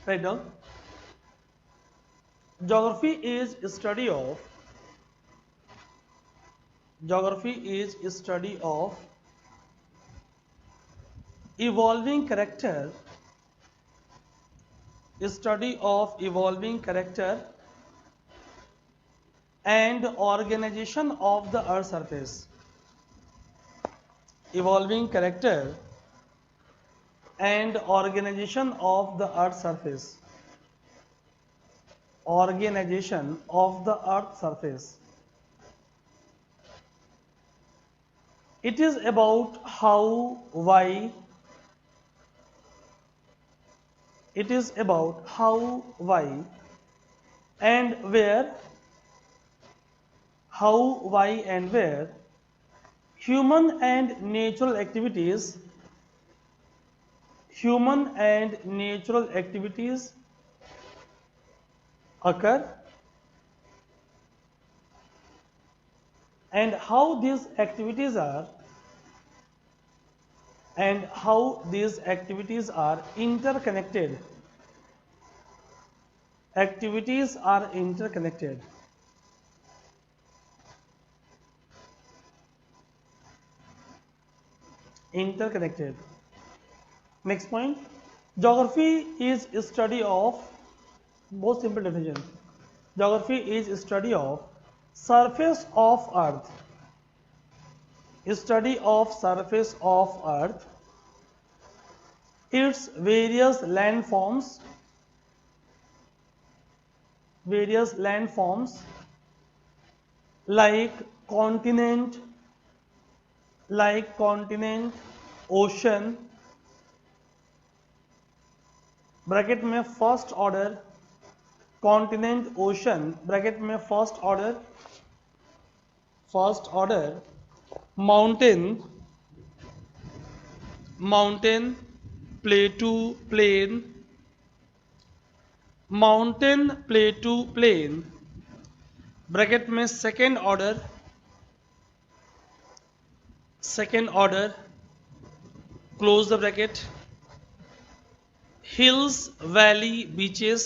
Write down. Geography is study of evolving character, and organization of the earth surface. Evolving character and organization of the earth surface. Organization of the earth surface. It is about how, why, and where, human and natural activities occur, and how these activities are interconnected. Next point, geography is a study of, most simple definition, geography is a study of surface of earth, its various landforms, like continent, ocean, bracket में first order continent, ocean, bracket में first order mountain, plateau, plain, bracket में second order, close the bracket, hills, valley, beaches,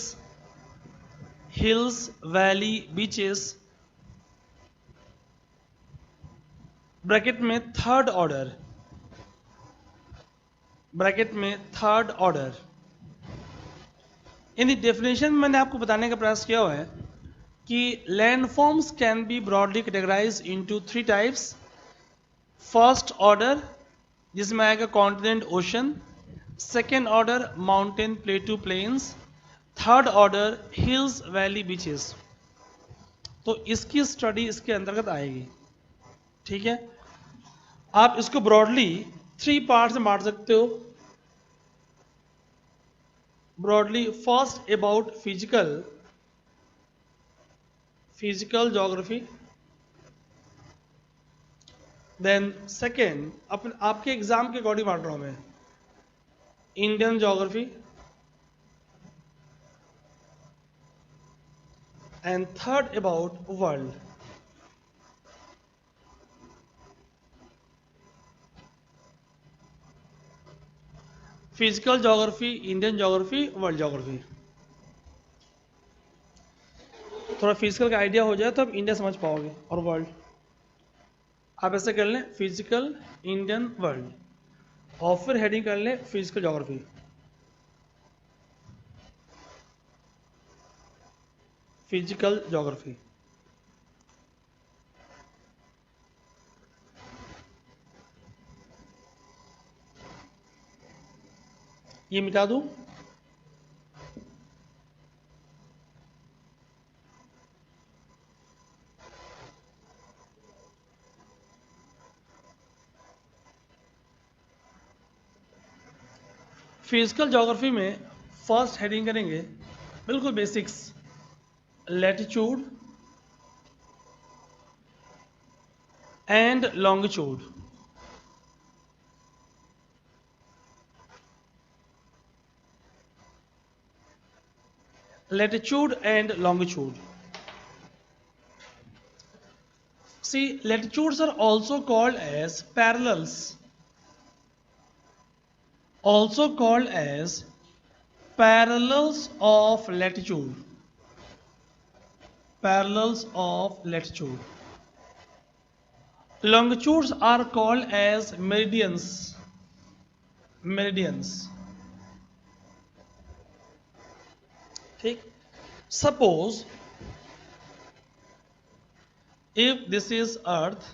bracket में third order. In definition मैंने आपको बताने का प्रयास किया हुआ है कि landforms can be broadly categorise into 3 types. First order जिसमें आएगा continent, ocean, second order mountain, plateau, plains, third order hills, valley, beaches. तो इसकी स्टडी इसके अंतर्गत आएगी। ठीक है, आप इसको ब्रॉडली 3 पार्ट में बांट सकते हो। Broadly, first about physical geography, then second आपके एग्जाम के अकॉर्डिंग बांट रहा हूं मैं, Indian geography, and third about world. Physical geography, Indian geography, world geography. थोड़ा फिजिकल का आइडिया हो जाए तो आप इंडिया समझ पाओगे, और वर्ल्ड आप ऐसे कर लें, फिजिकल, इंडियन, वर्ल्ड, और फिर हेडिंग कर लें फिजिकल ज्योग्राफी। फिजिकल ज्योग्राफी, ये मिटा दूं? फिजिकल ज्योग्राफी में फर्स्ट हेडिंग करेंगे बिल्कुल basics, latitude and longitude. latitude and longitude. See, latitudes are also called as parallels, also called as parallels of latitude. Parallels of latitude. Longitudes are called as meridians. Meridians. ठीक. Suppose if this is Earth,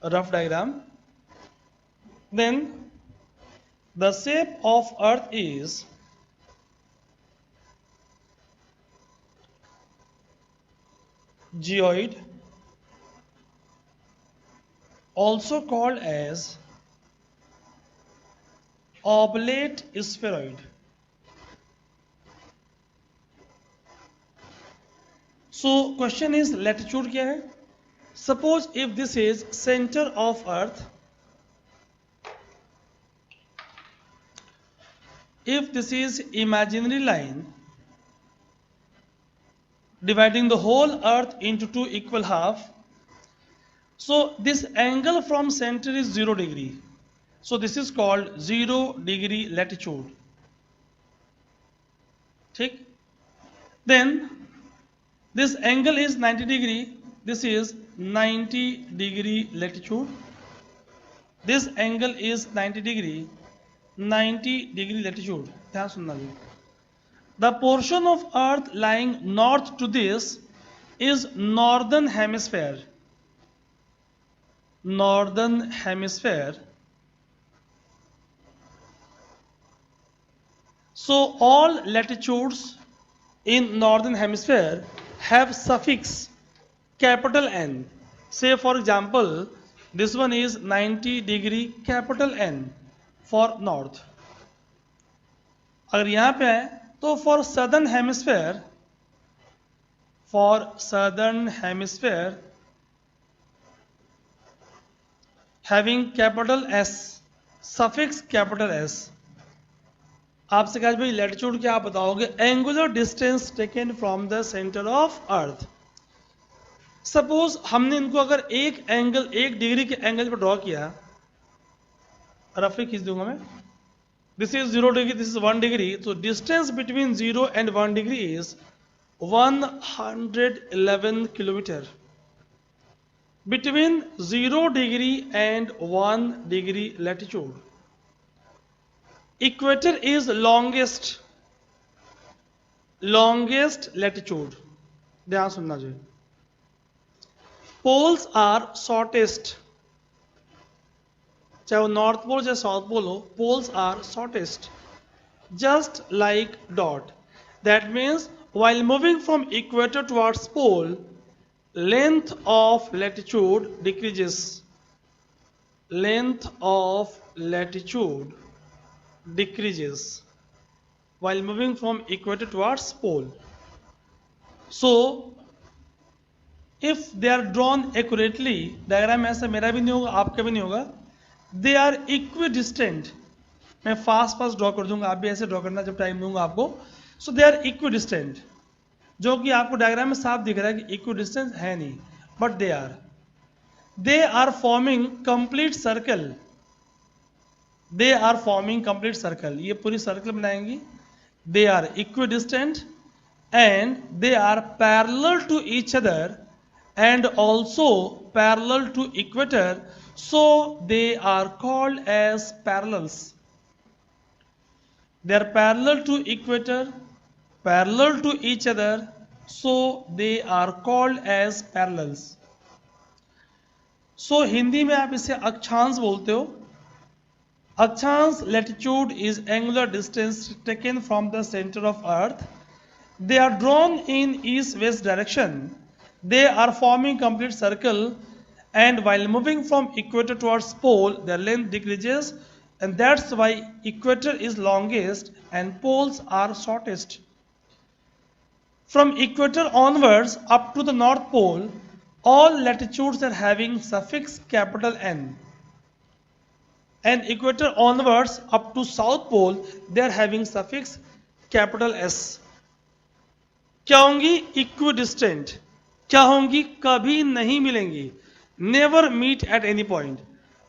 a rough diagram, then the shape of Earth is geoid, also called as oblate spheroid. So question is latitude क्या है? Suppose if this is center of Earth, if this is imaginary line dividing the whole Earth into two equal half, so this angle from center is 0 degree. So this is called 0 degree latitude. ठीक? Then this angle is 90 degree. This is 90 degree latitude. This angle is 90 degree. 90 degree latitude. ध्यान सुनना जी. The portion of Earth lying north to this is northern hemisphere. Northern hemisphere. So all latitudes in northern hemisphere have suffix capital N. Say for example, this one is 90 degree capital N for north. अगर यहाँ पे है तो for southern hemisphere having capital S, suffix capital S. आपसे कहा भाई latitude क्या आप बताओगे? Angular distance taken from the centre of earth. Suppose हमने इनको अगर एक एंगल 1 डिग्री के एंगल पर ड्रॉ किया, रफली खींच दूंगा मैं. This is 0 degree, this is 1 degree. तो distance between 0 and 1 degree is 111 kilometre. Between 0 degree and 1 degree latitude. Equator is longest latitude. ध्यान सुनना जी. Poles are shortest. चाहे वो नॉर्थ पोल चाहे साउथ पोल हो, poles are shortest. Just like dot. That means while moving from equator towards pole, length of latitude decreases. Length of latitude decreases while moving from equator towards pole. So if they are drawn accurately, diagram ऐसा मेरा भी नहीं होगा, आपका भी नहीं होगा, they are equidistant. मैं फास्ट ड्रॉ कर दूंगा, आप भी ऐसे ड्रॉ करना जब टाइम दूंगा आपको. So they are equidistant, जो कि आपको डायग्राम में साफ दिख रहा है कि equidistant है नहीं, but they are forming complete circle. They are forming complete circle. ये पूरी सर्कल बनाएंगी. They are equidistant and they are parallel to each other and also parallel to equator. So they are called as parallels. They are parallel to equator, parallel to each other. So they are called as parallels. So Hindi में आप इसे अक्षांश बोलते हो. Akshans latitude is angular distance taken from the center of Earth. They are drawn in east-west direction. They are forming complete circle, and while moving from equator towards pole, their length decreases, and that's why equator is longest and poles are shortest. From equator onwards up to the North Pole, all latitudes are having suffix capital N. And equator onwards up to South Pole, they are having suffix capital S. क्या होंगी? Equidistant. क्या होंगी? कभी नहीं मिलेंगी. Never meet at any point.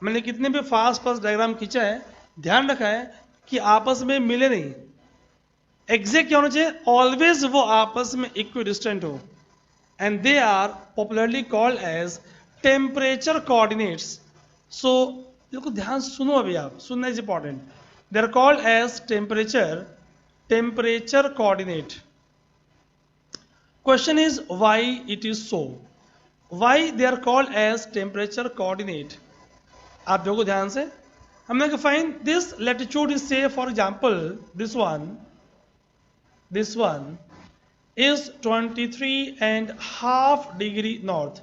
मैंने कितने भी फास्ट डायग्राम खींचा है, ध्यान रखा है कि आपस में मिले नहीं. एग्जैक्ट क्या होना चाहिए, ऑलवेज वो आपस में इक्विडिस्टेंट हो, and they are popularly called as temperature coordinates. So बिल्कुल ध्यान सुनो, अभी आप सुनना is important. They are called as temperature coordinate. Question is why it is so, why they are called as temperature coordinate. आप देखो ध्यान से. हमने कहा find this latitude is, say for example this one is 23.5 degree north,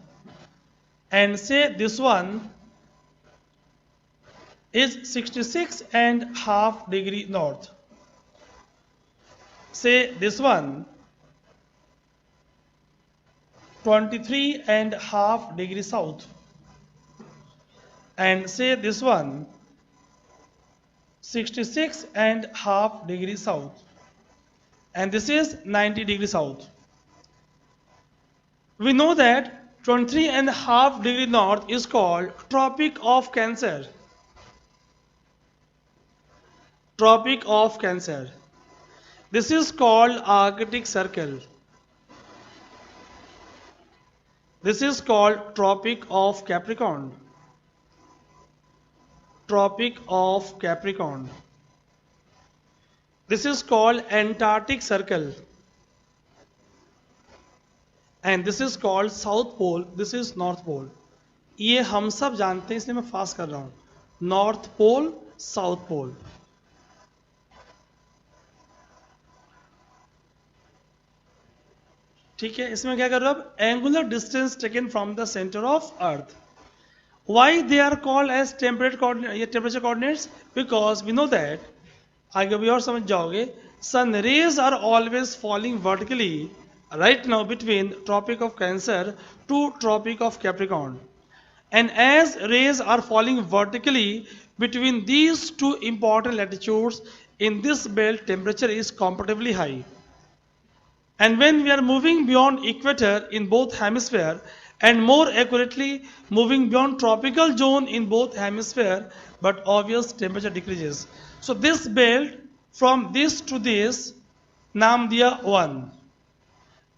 and say this one is 66.5 degree north. Say this one 23.5 degree south, and say this one 66.5 degree south, and this is 90 degree south. We know that 23.5 degree north is called Tropic of Cancer. Tropic of Cancer. This is called Arctic Circle. This is called Tropic of Capricorn. Tropic of Capricorn. This is called Antarctic Circle, and this is called South Pole. This is North Pole. ये हम सब जानते हैं, इसलिए मैं fast कर रहा हूं. North pole, south pole. ठीक है, इसमें क्या कर रहे हो अब, angular distance taken from the centre of earth. Why they are called as temperature coordinates? Because we know that, आगे भी और समझ जाओगे, sun rays are always falling vertically right now between Tropic of Cancer to Tropic of Capricorn, and as rays are falling vertically between these two important latitudes in this belt, temperature is comparatively high. And when we are moving beyond equator in both hemisphere, and more accurately moving beyond tropical zone in both hemisphere, but obvious temperature decreases. So this belt from this to this नाम दिया 1,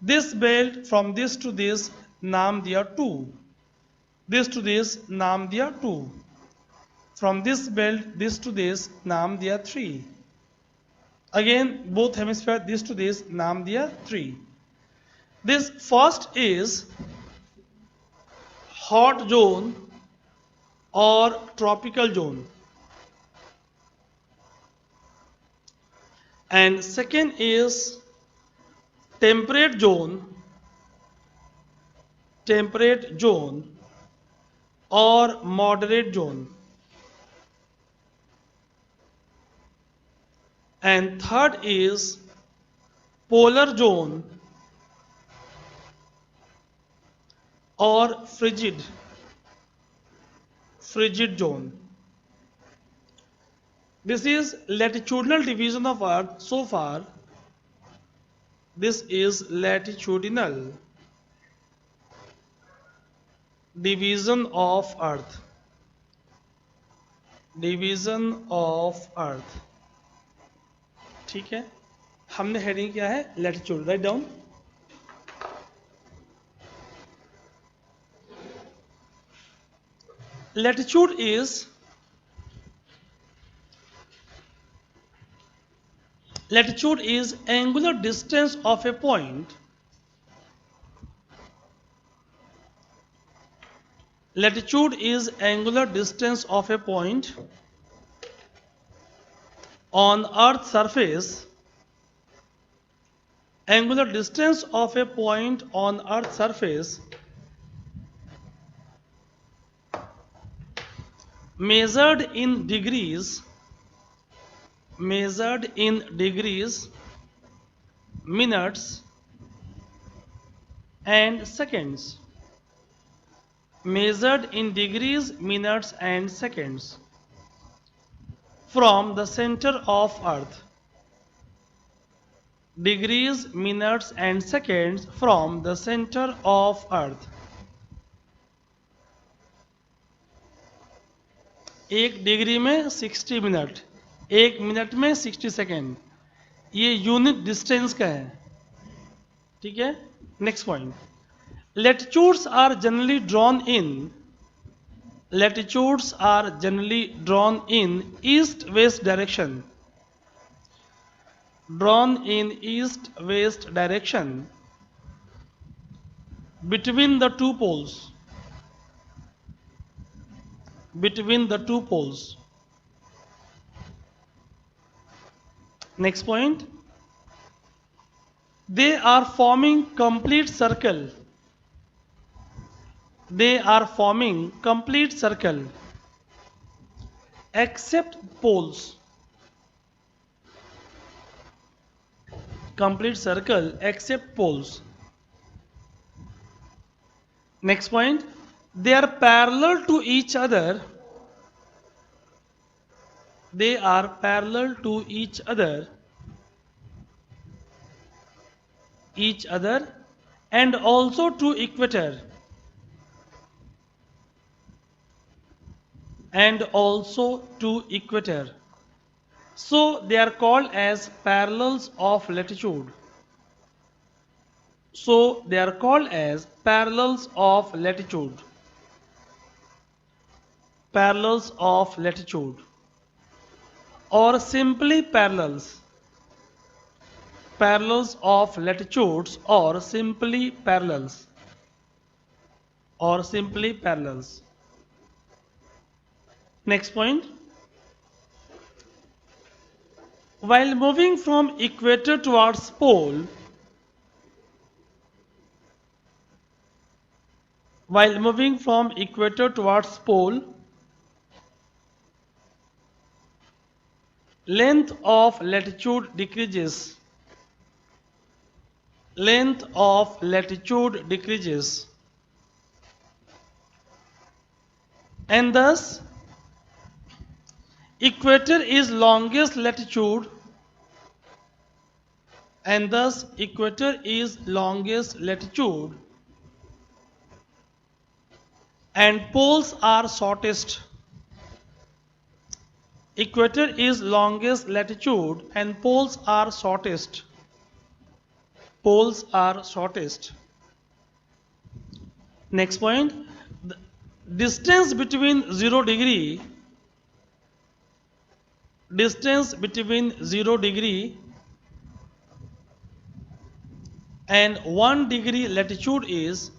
this belt from this to this नाम दिया 2, this to this नाम दिया 2, from this belt this to this नाम दिया 3, again both hemisphere this to this नाम दिया 3. This first is hot zone or tropical zone, and second is temperate zone or moderate zone, and third is polar zone or frigid zone. This is latitudinal division of Earth. So far, this is latitudinal division of Earth. Division of Earth. ठीक है, हमने heading किया है latitude. Write down. Latitude is angular distance of a point. Latitude is angular distance of a point on Earth's surface. Angular distance of a point on Earth's surface measured in degrees, minutes and seconds. Measured in degrees, minutes and seconds from the center of Earth. Degrees, minutes and seconds from the center of Earth. 1 degree में 60 minute, 1 minute में 60 second, ये unit distance का है, ठीक है। Next point, latitudes are generally drawn in latitudes are generally drawn in east west direction, drawn in east west direction between the two poles, between the two poles. Next point, they are forming complete circle, they are forming complete circle except poles, complete circle except poles. Next point, they are parallel to each other, they are parallel to each other and also to equator, and also to equator. So they are called as parallels of latitude. So they are called as parallels of latitude. Parallels of latitude, or simply parallels. Parallels of latitudes, or simply parallels. Or simply parallels. Next point. While moving from equator towards pole, while moving from equator towards pole, length of latitude decreases. Length of latitude decreases. And thus, equator is longest latitude, and thus equator is longest latitude, and poles are shortest. Equator is longest latitude and poles are shortest. Poles are shortest. Next point, the distance between 0 degree, distance between 0 degree and 1 degree latitude is,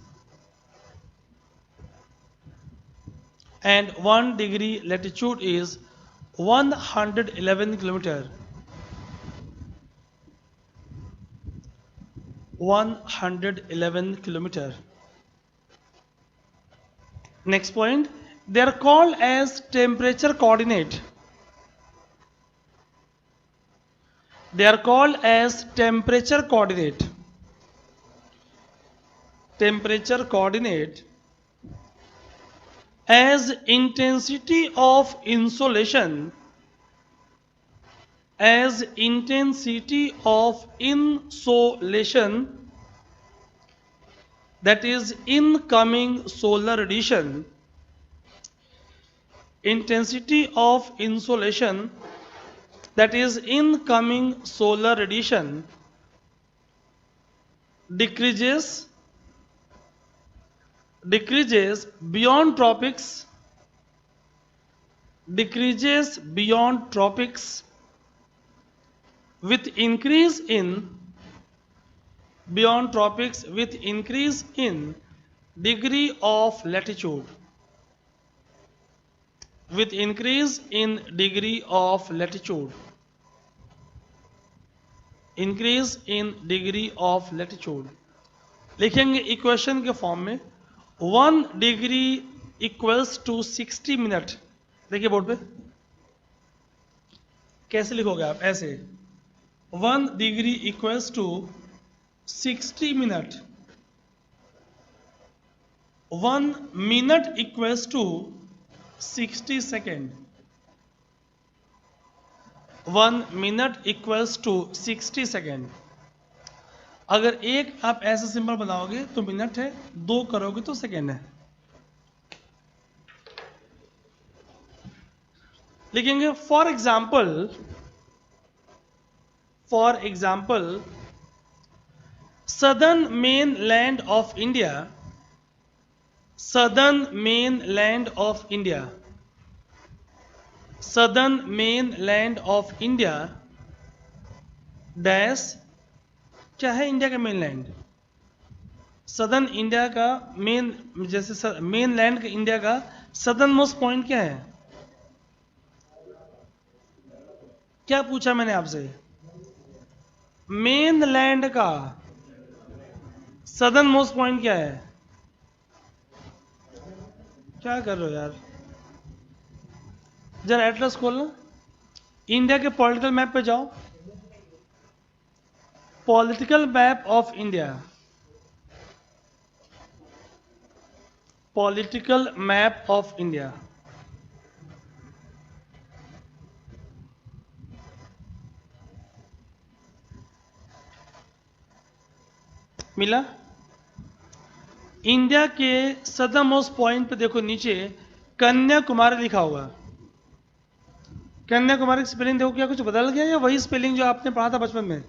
and 1 degree latitude is 111 kilometer. 111 kilometer. Next point, they are called as temperature coordinate. They are called as temperature coordinate. Temperature coordinate, as intensity of insolation, as intensity of insolation, that is incoming solar radiation, intensity of insolation, that is incoming solar radiation, decreases beyond tropics, decreases beyond tropics with increase in, beyond tropics with increase in degree of latitude, with increase in degree of latitude, increase in degree of latitude. लिखेंगे equation के form में, 1 degree equals to 60 minute. देखिए board पे कैसे लिखोगे आप, ऐसे 1 degree equals to 60 minute. 1 minute equals to 60 second. 1 minute equals to 60 second. अगर एक आप ऐसे सिंबल बनाओगे तो मिनट है, 2 करोगे तो सेकेंड है. लिखेंगे for example For example, southern mainland of India, southern mainland of India, southern mainland of India dash क्या है इंडिया का मेनलैंड? सदर्न इंडिया का मेन, जैसे मेन लैंड इंडिया का सदर्न मोस्ट पॉइंट क्या है? क्या पूछा मैंने आपसे? मेन लैंड का सदर्न मोस्ट पॉइंट क्या है? क्या कर रहे हो यार? जरा एटलस खोलना, इंडिया के पॉलिटिकल मैप पे जाओ, political map of India, political map of India. मिला? इंडिया के सदर्न मोस्ट पॉइंट पे देखो, नीचे कन्याकुमारी लिखा हुआ। कन्याकुमारी की स्पेलिंग देखो, क्या कुछ बदल गया या वही स्पेलिंग जो आपने पढ़ा था बचपन में?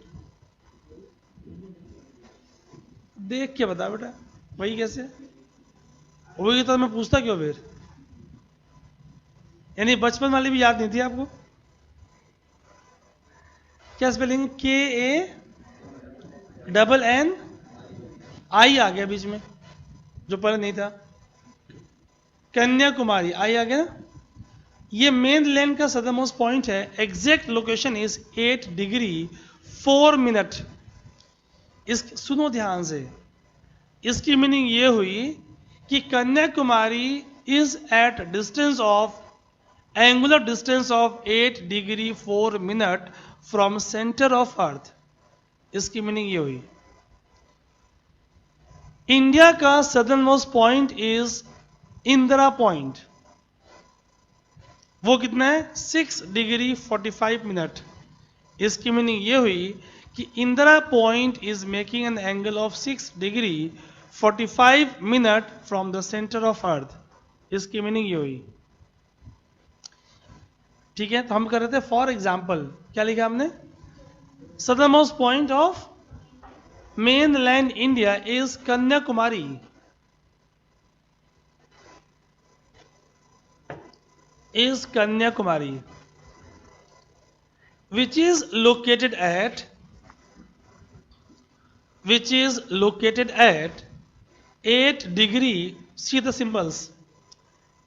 देख के बता बेटा, वही कैसे? वही तो मैं पूछता क्यों फिर? यानी बचपन वाली भी याद नहीं थी आपको? क्या स्पेलिंग? KANN आई आ गया बीच में, जो पहले नहीं था। कन्याकुमारी आई आ गया। ये मेन लैंड का सदर्न मोस्ट पॉइंट है। Exact location is 8 degree 4 minute. इस सुनो ध्यान से, इसकी मीनिंग ये हुई कि Kanyakumari is at distance of, angular distance of 8 degree 4 minute from centre of अर्थ। इसकी मीनिंग ये हुई। इंडिया का southern most point is Indira point. वो कितना है? 6 डिग्री 45 मिनट। इसकी मीनिंग ये हुई कि Indira point is making an angle of 6 degree 45 minute from the centre of अर्थ। इसकी मीनिंग ये हुई। ठीक है, तो हम कर रहे थे फॉर एग्जाम्पल, क्या लिखा हमने? Southern most point of mainland India is Kanyakumari. Is Kanyakumari, which is located at 8 degree, see the symbols,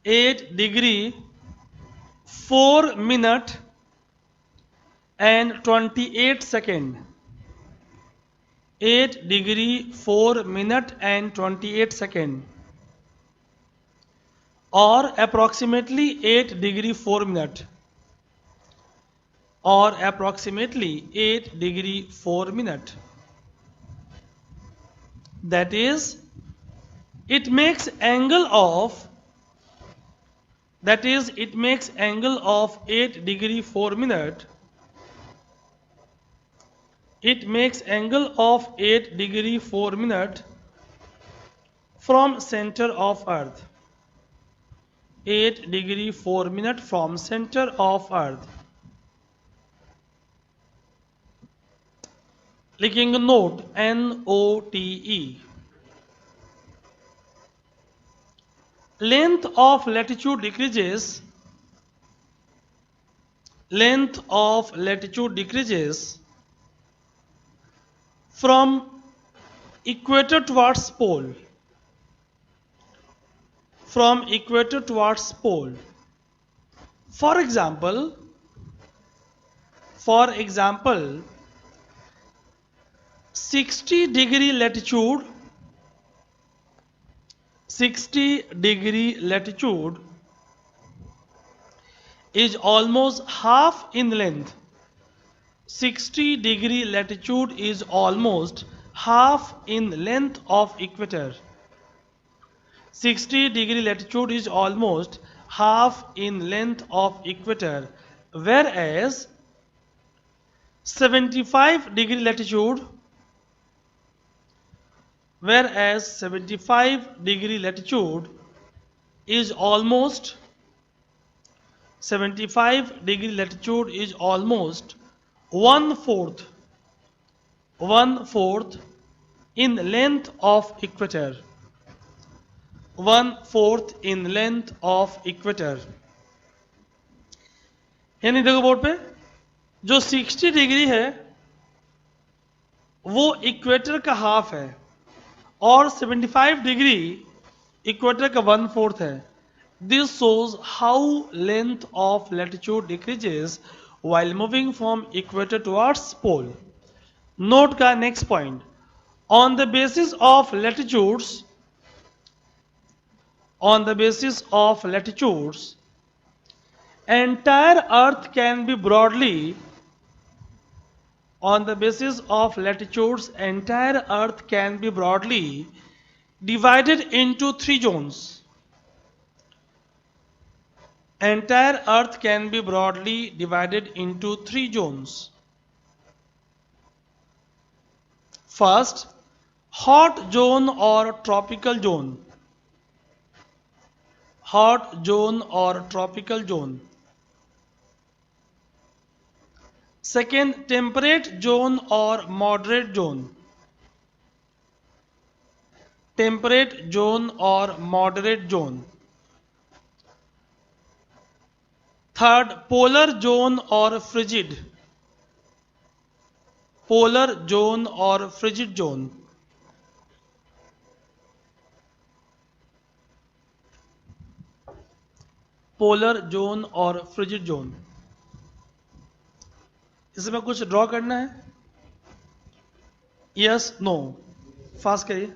8 degree 4 minute and 28 second, 8 degree 4 minute and 28 second, or approximately 8 degree 4 minute, or approximately 8 degree 4 minute. That is, it makes angle of, that is, it makes angle of 8 degree 4 minute. It makes angle of 8 degree 4 minute from center of earth. 8 degree 4 minute from center of earth. लिखेंगे note, NOTE. Length of latitude decreases. Length of latitude decreases from equator towards pole. From equator towards pole. For example, 60 degree latitude, 60 degree latitude is almost half in length. 60 degree latitude is almost half in length of equator. 60 degree latitude is almost half in length of equator, whereas 75 degree latitude, whereas 75 degree latitude is almost, 75 degree latitude is almost 1/4 1/4 in length of equator. 1/4 in length of equator. यानी देखो board पे जो 60 degree है वो equator का half है और 75 degree equator का 1/4 है. This shows how length of latitude decreases while moving from equator towards pole. Note का next point. On the basis of latitudes, entire Earth can be broadly divided into three zones. Entire Earth can be broadly divided into three zones. First, hot zone or tropical zone. Hot zone or tropical zone. Second, temperate zone or moderate zone. Temperate zone or moderate zone. Third, polar zone or frigid. Polar zone or frigid zone. Polar zone और frigid zone. इसमें कुछ draw करना है? Yes, no, fast करिए.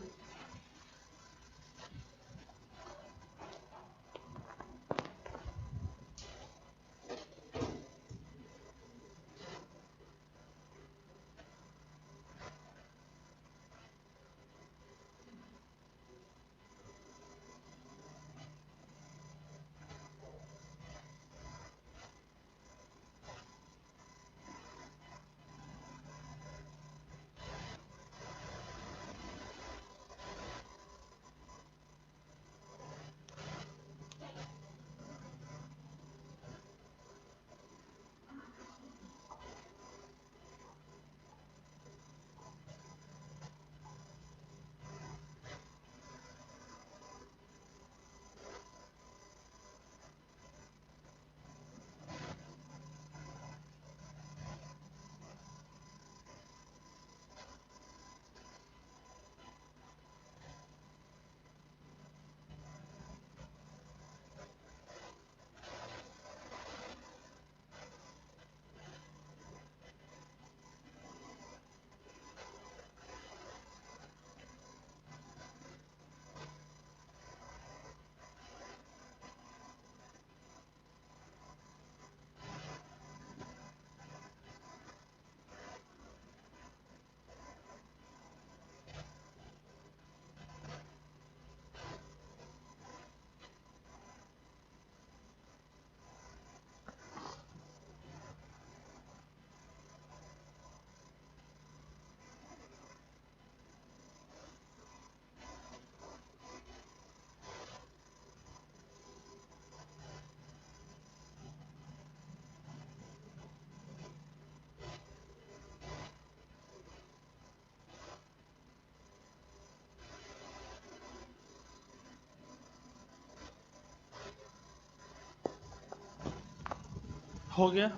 हो गया.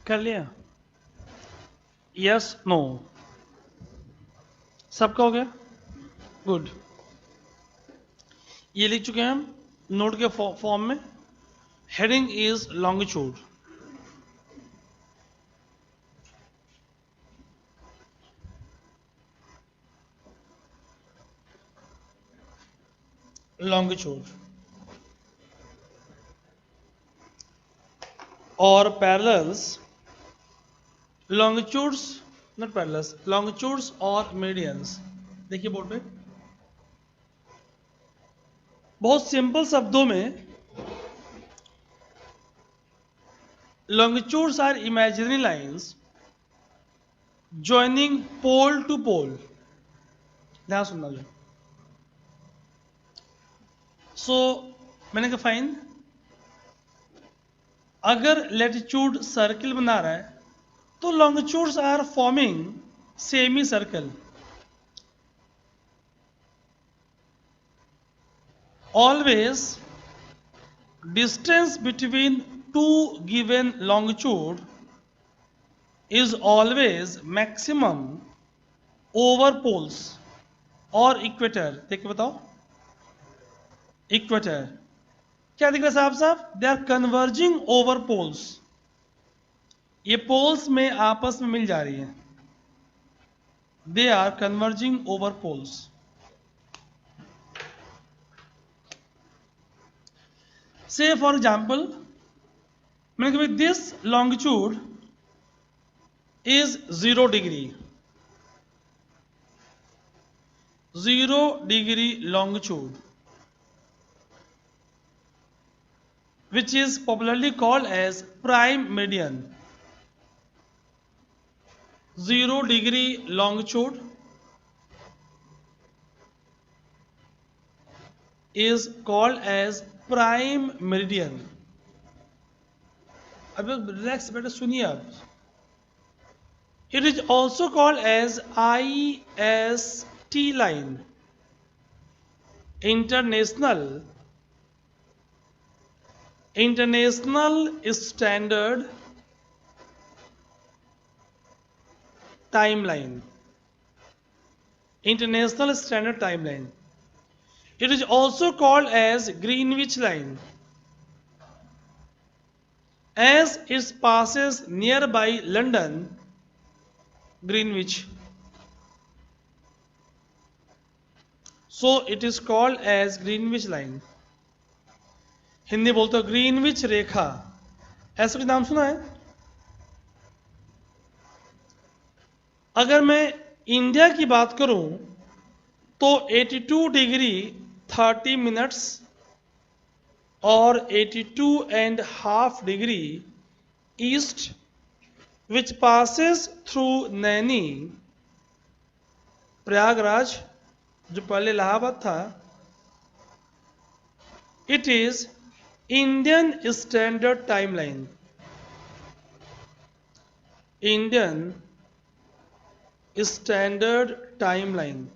कर लिया? यस, नो, सबका हो गया? गुड। ये लिख चुके हैं हम नोट के फॉर्म में। Heading is longitude. लॉन्गिट्यूड और parallels, longitudes not parallels, longitudes और मीडियंस। देखिए बोर्ड पे, बहुत सिंपल शब्दों में, longitudes are imaginary lines joining pole to pole। ध्यान सुनना जो। सो मैंने कहा फाइन, अगर लेटिट्यूड सर्किल बना रहा है तो longitudes are forming semi circle. Always distance between two given longitude is always maximum over poles और इक्वेटर। देखिए बताओ, इक्वेटर क्या दिख रहा है साहब? They are converging over poles. ये पोल्स में आपस में मिल जा रही है। They are converging over poles. So for example, मैंने कहा this longitude is 0 degree, 0 degree longitude, which is popularly called as prime meridian। 0 degree longitude is called as prime meridian। अब रिलैक्स बेटा सुनिए आप। It is also called as IST line, international standard timeline, international standard timeline. It is also called as Greenwich line as it passes nearby London, Greenwich, so it is called as Greenwich line। Hindi बोलते हो Greenwich रेखा, ऐसा कुछ नाम सुना है? अगर मैं India की बात करूं तो 82 डिग्री 30 मिनट्स और 82.5 degree east, which passes through Naini, Prayagraj जो पहले इलाहाबाद था, it is Indian standard timeline. Indian standard timeline,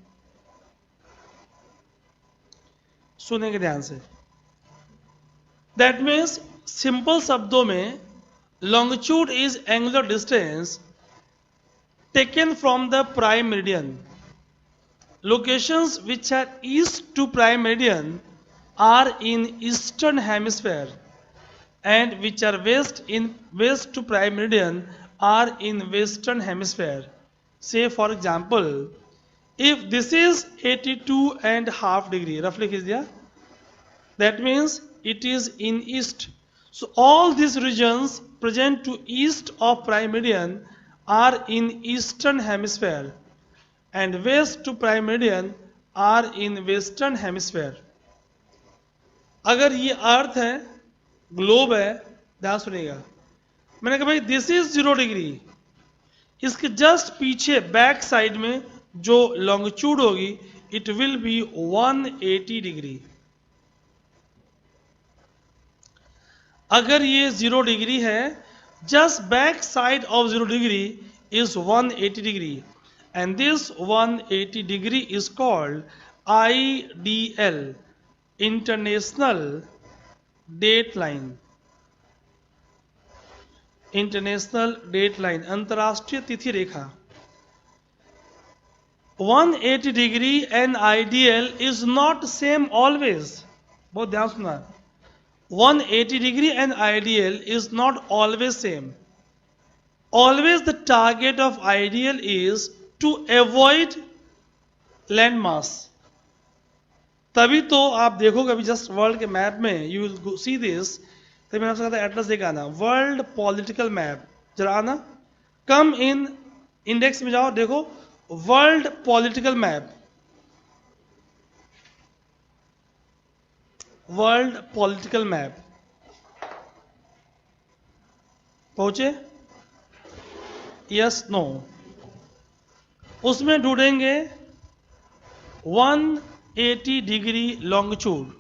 सुनेंगे ध्यान से। दैट मीन्स सिंपल शब्दों में longitude is angular distance taken from the prime meridian। Locations which are east to prime meridian are in eastern hemisphere and which are west to prime meridian are in western hemisphere। Say for example, if this is 82.5 degree, roughly खींच दिया, that means it is in east, so all these regions present to east of prime meridian are in eastern hemisphere and west to prime meridian are in western hemisphere। अगर ये अर्थ है, globe है, ध्यान सुनिएगा, मैंने कहा भाई दिस इज 0 डिग्री, इसके जस्ट पीछे बैक साइड में जो लॉन्गिट्यूड होगी इट विल बी 180 डिग्री। अगर ये 0 डिग्री है, just back side of 0 degree is 180 degree and this 180 degree is called IDL, international date line. International date line, अंतर्राष्ट्रीय तिथि रेखा. 180 degree and IDL is not same always. बहुत ध्यान सुना. 180 degree and IDL is not always same. Always the target of IDL is to avoid land mass. तभी तो आप देखोगे अभी जस्ट वर्ल्ड के मैप में यू विल सी दिस. तभी मैंने आपसे कहा था एटलस देख आना, वर्ल्ड पॉलिटिकल मैप जरा आना. कम इन इंडेक्स में जाओ, देखो world political map, world political map. पहुंचे? Yes no. उसमें ढूंढेंगे 180 डिग्री लॉन्गिट्यूड,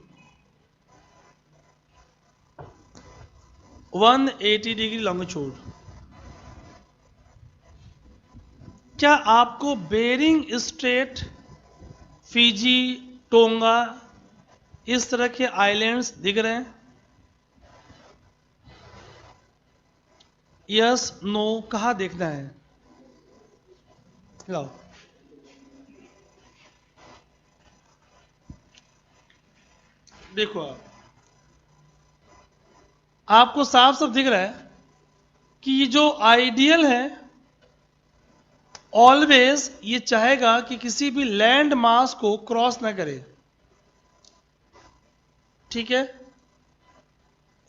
180 डिग्री लॉन्गिट्यूड. क्या आपको बेरिंग स्ट्रेट, फिजी, टोंगा इस तरह के आइलैंड्स दिख रहे हैं? Yes no. कहाँ देखना है? लाओ. देखो आपको साफ साफ दिख रहा है कि ये जो आइडियल है ऑलवेज ये चाहेगा कि किसी भी लैंड मास को क्रॉस ना करे. ठीक है?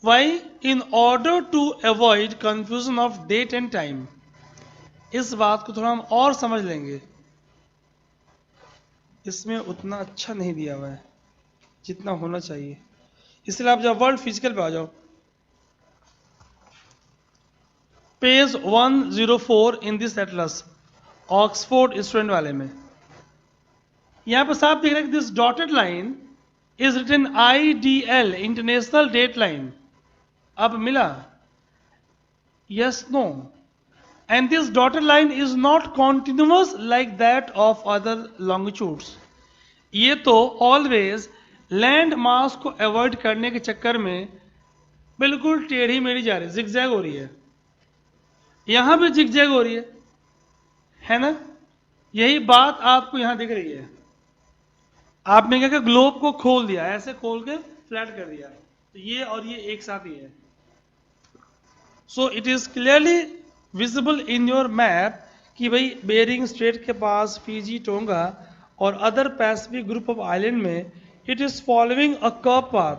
Why? In order to avoid confusion of date and time. इस बात को थोड़ा हम और समझ लेंगे. इसमें उतना अच्छा नहीं दिया हुआ है जितना होना चाहिए, इसलिए आप जब वर्ल्ड फिजिकल पे आ जाओ, page 104 in this atlas, Oxford student वाले में. यहां पर साफ दिख रहा है कि this dotted line is written IDL, international date line. अब मिला? Yes no. And this dotted line is not continuous like that of other longitudes. ये तो ऑलवेज लैंड मास को अवॉइड करने के चक्कर में बिल्कुल टेढ़ी मेढ़ी जा रही है, जिगजैग हो रही है. यहां भी जिगजैग हो रही है ना? यही बात आपको यहां दिख रही है. आपने क्या किया, ग्लोब को खोल दिया, ऐसे खोल के फ्लैट कर दिया, तो ये और ये एक साथ ही है. So it is clearly visible in your map कि भाई बेरिंग स्ट्रेट के पास, फिजी, टोंगा और other Pacific group of island में it is following a curve path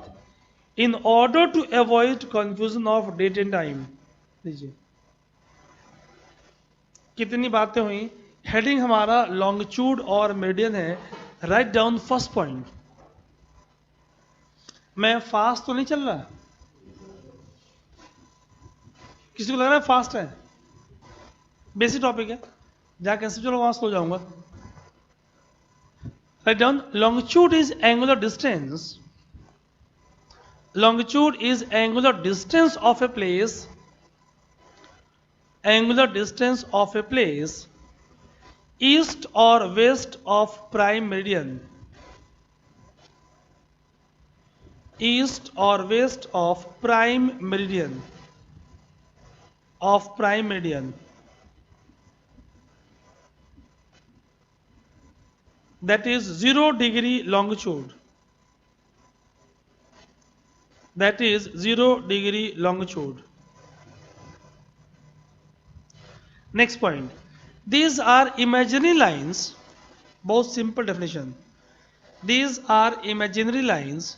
in order to avoid confusion of date and time. लीजिए कितनी बातें हुई. हेडिंग हमारा लॉन्गिट्यूड और मेरिडियन है. Write down first point. मैं फास्ट तो नहीं चल रहा? किसी को लग रहा है फास्ट है? बेसिक टॉपिक है, जाके चलो वहां स्लो जाऊंगा. Write down. Longitude is angular distance. Longitude is angular distance of a place, angular distance of a place east or west of prime meridian, east or west of prime meridian, of prime meridian. That is 0 degree longitude. That is 0 degree longitude. Next point. These are imaginary lines. बहुत simple definition. These are imaginary lines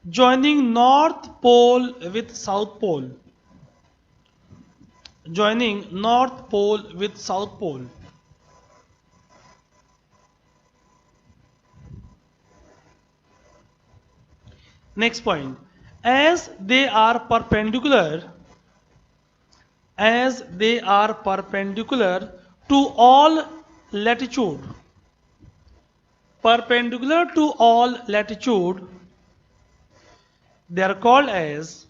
joining North Pole with South Pole. Joining North Pole with South Pole. Next point. As they are perpendicular to all latitude, perpendicular to all latitude, they are called as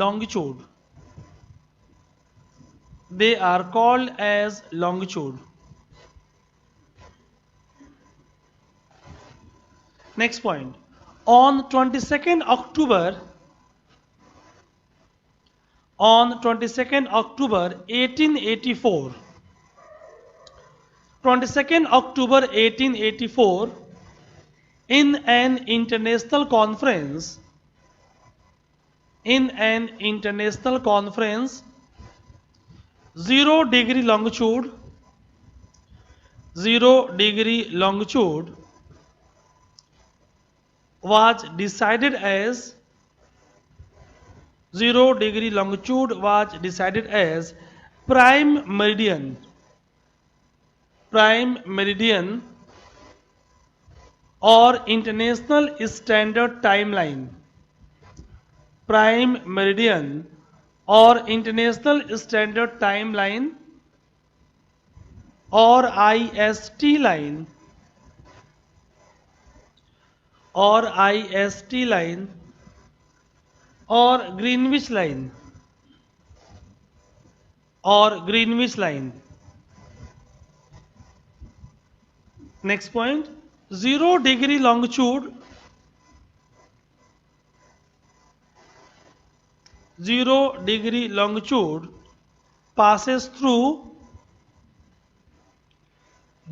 longitude. They are called as longitude. Next point. On 22nd October on 22nd October 1884. 22nd October 1884, in an international conference, 0 degree longitude, 0 degree longitude was decided as 0 degree longitude was decided as prime meridian or international standard timeline. Prime meridian or international standard timeline or IST line or Greenwich line Next point, 0 degree longitude, 0 degree longitude passes through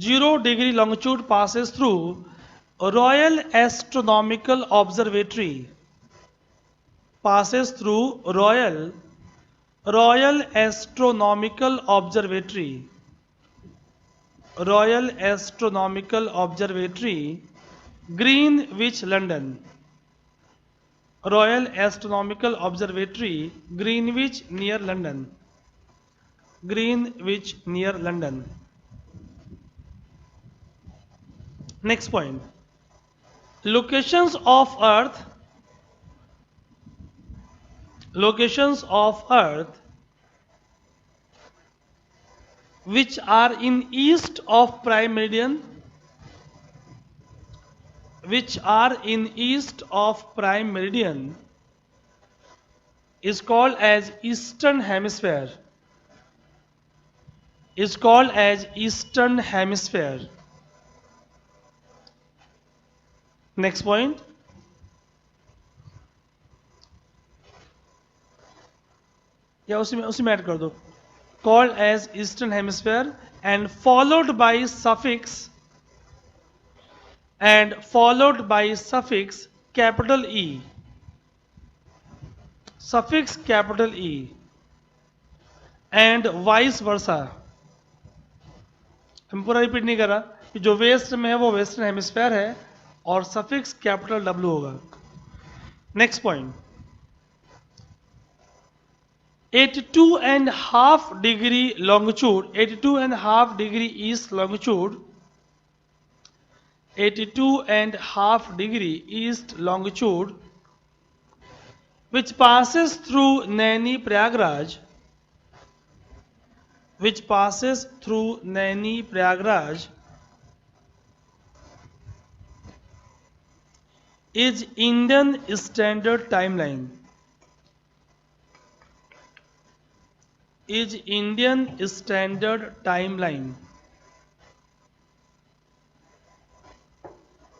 0 degree longitude passes through Royal Astronomical Observatory. Passes through Royal Astronomical Observatory. Royal Astronomical Observatory, Greenwich, London. Royal Astronomical Observatory, Greenwich, near London. Greenwich, near London. Next point. Locations of Earth which are in east of prime meridian, is called as Eastern Hemisphere. Next point. या उसी में add कर दो. Called as Eastern Hemisphere and followed by suffix capital E. Suffix capital E and vice versa. हम पूरा repeat नहीं कर रहा कि जो वेस्ट में है वो वेस्टर्न हेमिस्फेयर है और सफिक्स कैपिटल W होगा. Next point. 82.5 degree longitude, 82.5 degree east longitude, 82.5 degree east longitude, which passes through Naini Prayagraj, is Indian Standard Timeline.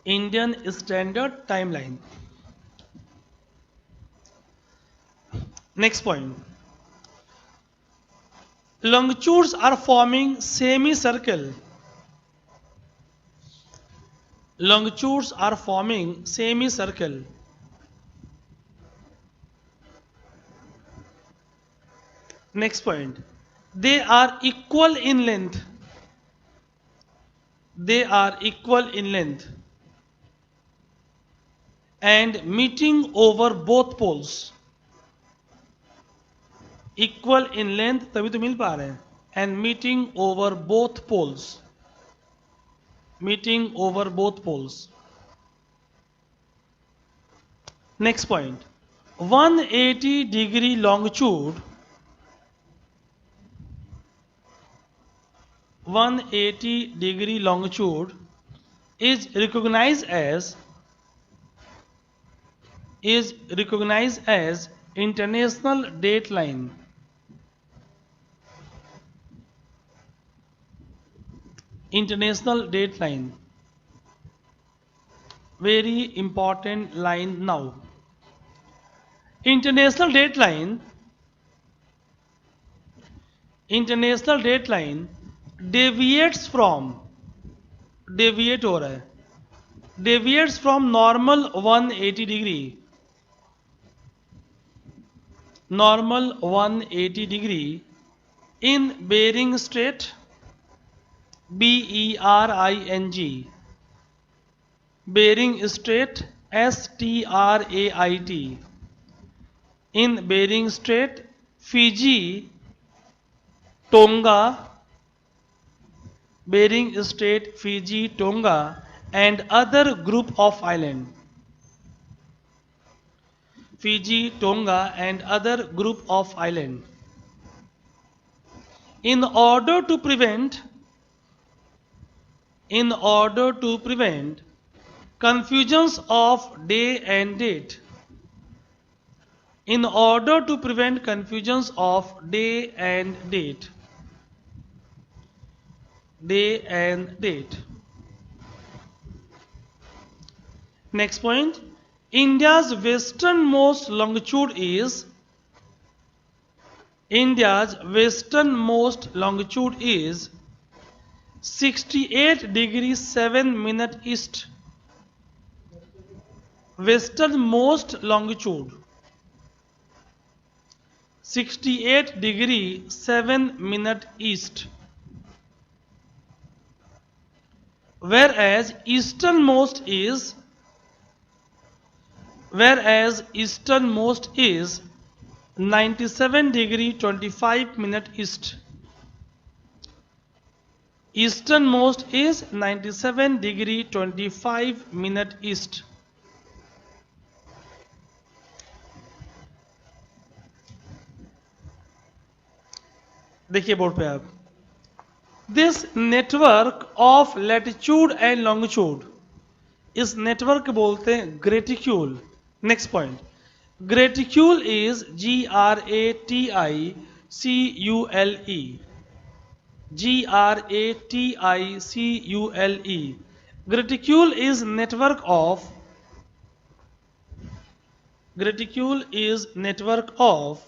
Indian Standard Timeline. Next point. Longitudes are forming semicircle. Next point. They are equal in length. And meeting over both poles. Equal in length तभी तो मिल पा रहे हैं. And meeting over both poles. Next point. 180 degree longitude. 180 degree longitude is recognized as international date line. Very important line now. International date line international date line deviates from, deviate हो रहा है, deviates from normal 180 degree, normal 180 degree in Bering Strait, BERING, Bering Strait, STRAIT, in Bering Strait, Fiji, Tonga, Bering Strait, Fiji, Tonga and other group of island, Fiji, Tonga and other group of island. In order to prevent confusions of day and date, in order to prevent confusions of day and date, Next point, India's westernmost longitude is, India's westernmost longitude is 68 degree 7 minute east. Westernmost longitude 68 degree 7 minute east. Whereas easternmost is 97 degree 25 minute east. Easternmost is 97 degree 25 minute east. देखिए board पे आप, this network of latitude and longitude, इस network को बोलते हैं graticule. Next point, graticule is GRATICULE, GRATICULE. Graticule is network of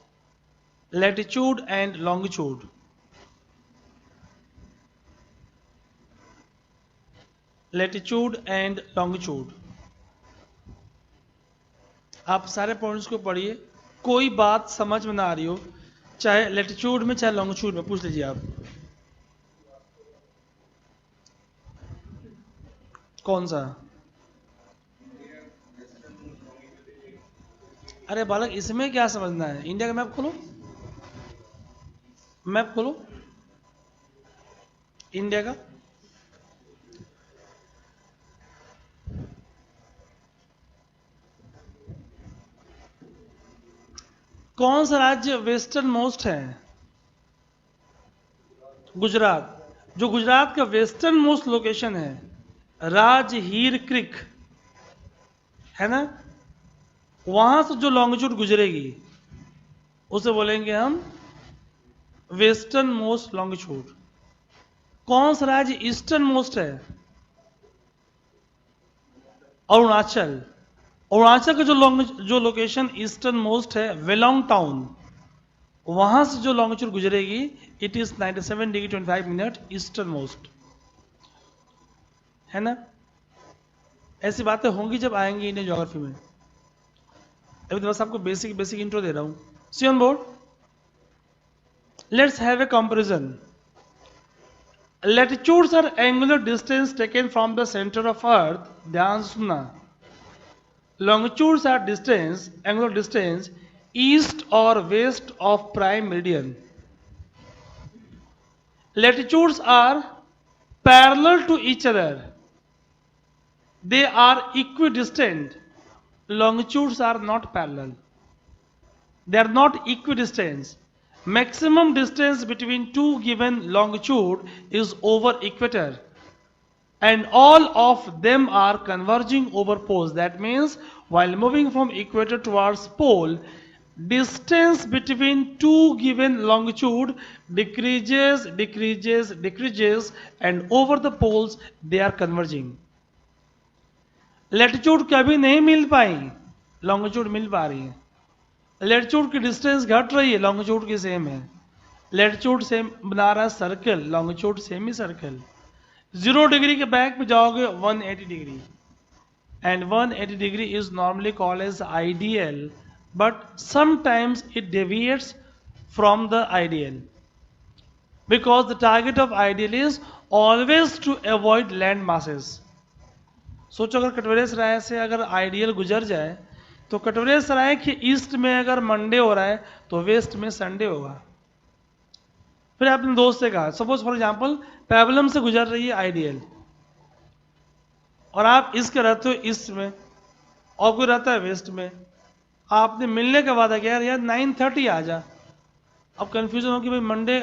latitude and longitude. Latitude and longitude. आप सारे points को पढ़िए, कोई बात समझ में ना आ रही हो, चाहे लैटिट्यूड में चाहे लॉन्गिट्यूड में, पूछ लीजिए आप. कौन सा? अरे बालक, इसमें क्या समझना है? इंडिया का मैप खोलो, मैप खोलो इंडिया का. कौन सा राज्य वेस्टर्न मोस्ट है? गुजरात. जो गुजरात का वेस्टर्न मोस्ट लोकेशन है, राजहीर क्रिक है ना, वहां से जो लॉन्गिट्यूड गुजरेगी उसे बोलेंगे हम वेस्टर्न मोस्ट लॉन्गिट्यूड. कौन सा राज्य ईस्टर्न मोस्ट है? अरुणाचल. अरुणाचल का जो लोकेशन ईस्टर्न मोस्ट है, वेलोंग टाउन, वहां से जो लॉन्गिट्यूड गुजरेगी it is 97 degree 25 minute eastern most, है ना. ऐसी बातें होंगी जब आएंगी इंडियन ज्योग्राफी में. अभी तो बस आपको बेसिक इंट्रो दे रहा हूं. See on board, let's have a comparison. Latitudes are angular distance taken from the centre of earth. ध्यान सुनना. Longitudes are distance, angular distance, east or west of prime meridian. Latitudes are parallel to each other. They are equidistant. Longitudes are not parallel. They are not equidistant. Maximum distance between two given longitude is over equator. And all of them are converging over poles. That means while moving from equator towards pole, distance between two given longitude decreases and over the poles they are converging. Latitude कभी नहीं मिल पाई, longitude मिल पा रही है. Latitude की distance घट रही है, longitude की same है. लेटीट्यूड सेम बना रहा है सर्कल, लॉन्गिट्यूड सेम ही सर्कल। 0 डिग्री के बैक में जाओगे 180 degree, and 180 degree is normally called as ideal, but sometimes it deviates from the ideal because the target of ideal is always to avoid land masses. सोचो अगर कटवरे सराय से अगर ideal गुजर जाए तो कटवरे सराय के ईस्ट में अगर मंडे हो रहा है तो वेस्ट में संडे होगा। फिर आपने दोस्त से कहा, सपोज फॉर एग्जांपल पेबलम से गुजर रही है आइडियल और आप इसके रहते हो ईस्ट में और कोई रहता है वेस्ट में, आपने मिलने का वादा किया यार 9:30 आ जा। अब कंफ्यूजन हो कि भाई मंडे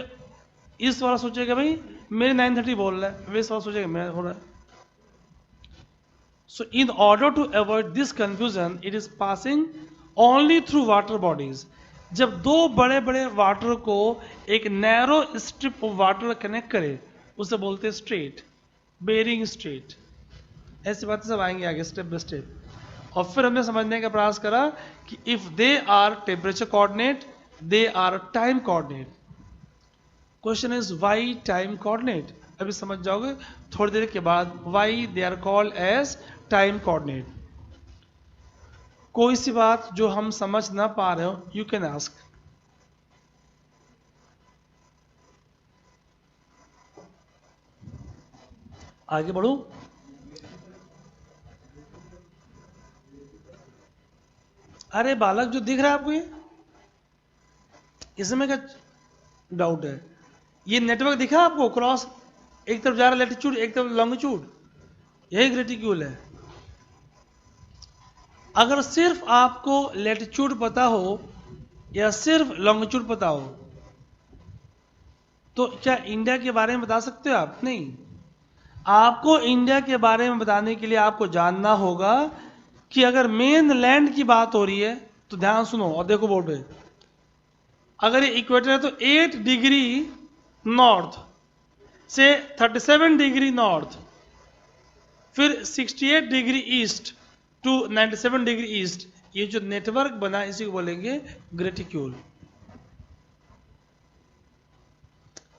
ईस्ट वाला सोचेगा भाई मेरे 9:30 बोल रहा है, वेस्ट वाला सोचेगा मेरा हो रहा है। So in order to avoid this confusion it is passing only through water bodies. जब दो बड़े बड़े वाटर को एक narrow strip of water connect करे उसे बोलते हैं स्ट्रेट, बेरिंग स्ट्रेट। ऐसी बातें सब आएंगे आगे स्टेप बाय स्टेप। और फिर हमने समझने का प्रयास करा कि if they are temperature coordinate they are time coordinate. Question is why time coordinate, अभी समझ जाओगे थोड़ी देर के बाद why they are called as time coordinate. कोई सी बात जो हम समझ ना पा रहे हो यू कैन आस्क। आगे बढ़ो। अरे बालक जो दिख रहा है आपको इसमें क्या डाउट है? ये नेटवर्क दिखा आपको क्रॉस, एक तरफ जा रहा है लैटिट्यूड एक तरफ लॉन्गिट्यूड, यही ग्रेटिक्यूल है। अगर सिर्फ आपको लैटिट्यूड पता हो या सिर्फ लॉन्गिट्यूड पता हो तो क्या इंडिया के बारे में बता सकते हो आप? नहीं। आपको इंडिया के बारे में बताने के लिए आपको जानना होगा कि अगर मेन लैंड की बात हो रही है तो ध्यान सुनो और देखो बोर्ड पे, अगर ये इक्वेटर है तो 8 डिग्री नॉर्थ से 37 डिग्री नॉर्थ, फिर 68 degree east to 97 degree east, ये जो नेटवर्क बना इसी को बोलेंगे ग्रेटिक्यूल।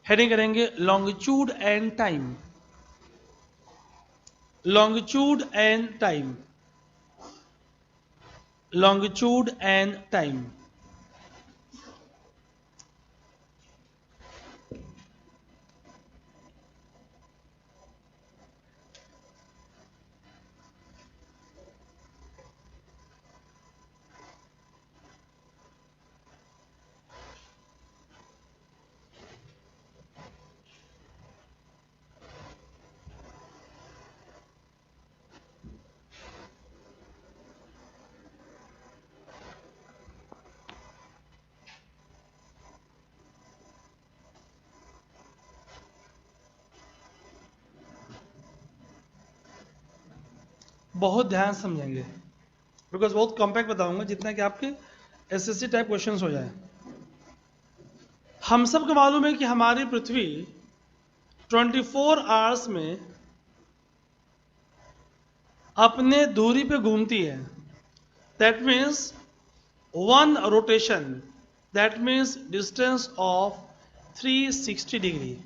हेडिंग करेंगे longitude and time, longitude and time, longitude and time। बहुत ध्यान समझेंगे बिकॉज बहुत कॉम्पैक्ट बताऊंगा जितना कि आपके एसएससी टाइप क्वेश्चंस हो जाए। हम सबको मालूम है कि हमारी पृथ्वी 24 आवर्स में अपने दूरी पे घूमती है। That means one rotation, that means distance of 360 degree.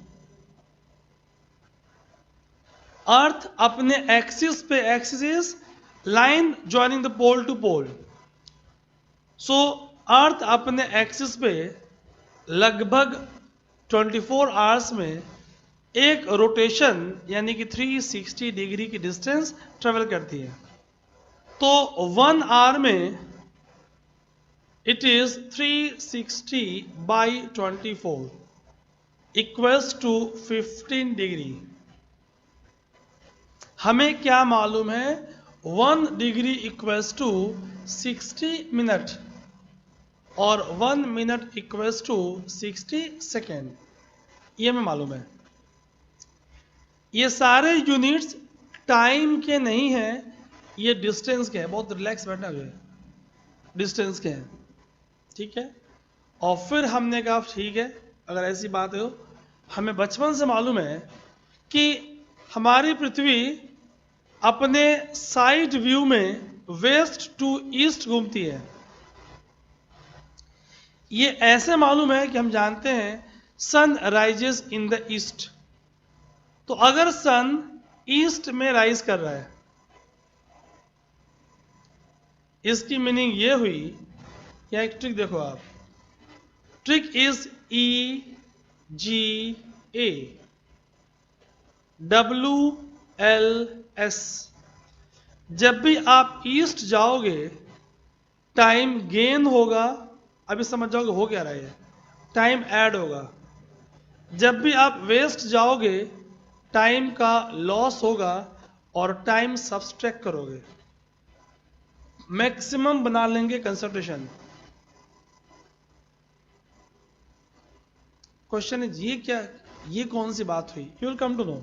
Earth अपने एक्सिस पे, axis is line joining the pole to pole, so earth अपने एक्सिस पे लगभग 24 आवर्स में एक रोटेशन यानी कि 360 डिग्री की डिस्टेंस ट्रेवल करती है। तो 1 आवर में it is 360 by 24 equals to 15 degree. हमें क्या मालूम है? 1 डिग्री इक्वल्स टू 60 मिनट और 1 मिनट इक्वल्स टू 60 सेकेंड, ये हमें मालूम है। ये सारे यूनिट्स टाइम के नहीं हैं, ये डिस्टेंस के हैं। बहुत रिलैक्स बैठना हुआ है, डिस्टेंस के हैं, ठीक है। और फिर हमने कहा ठीक है अगर ऐसी बात हो, हमें बचपन से मालूम है कि हमारी पृथ्वी अपने साइड व्यू में वेस्ट टू ईस्ट घूमती है। ये ऐसे मालूम है कि हम जानते हैं sun rises in the east. तो अगर सन ईस्ट में राइज कर रहा है, इसकी मीनिंग ये हुई, या एक ट्रिक देखो आप, ट्रिक इज EGAWLS। जब भी आप ईस्ट जाओगे टाइम गेन होगा, अभी समझ जाओगे हो क्या रहा है, टाइम ऐड होगा। जब भी आप वेस्ट जाओगे टाइम का लॉस होगा और टाइम सब्सट्रैक्ट करोगे, मैक्सिमम बना लेंगे कंसंट्रेशन। क्वेश्चन इज ये क्या, ये कौन सी बात हुई, you will come to know.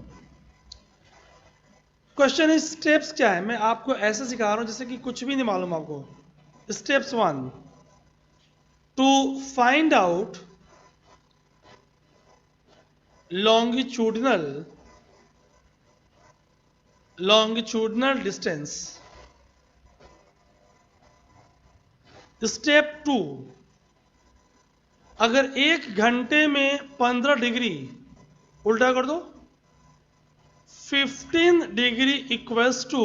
Question is steps क्या है, मैं आपको ऐसे सिखा रहा हूं जैसे कि कुछ भी नहीं मालूम आपको। Steps 1, to find out longitudinal distance। Step 2, अगर 1 घंटे में 15 डिग्री, उल्टा कर दो, 15 डिग्री इक्वल्स टू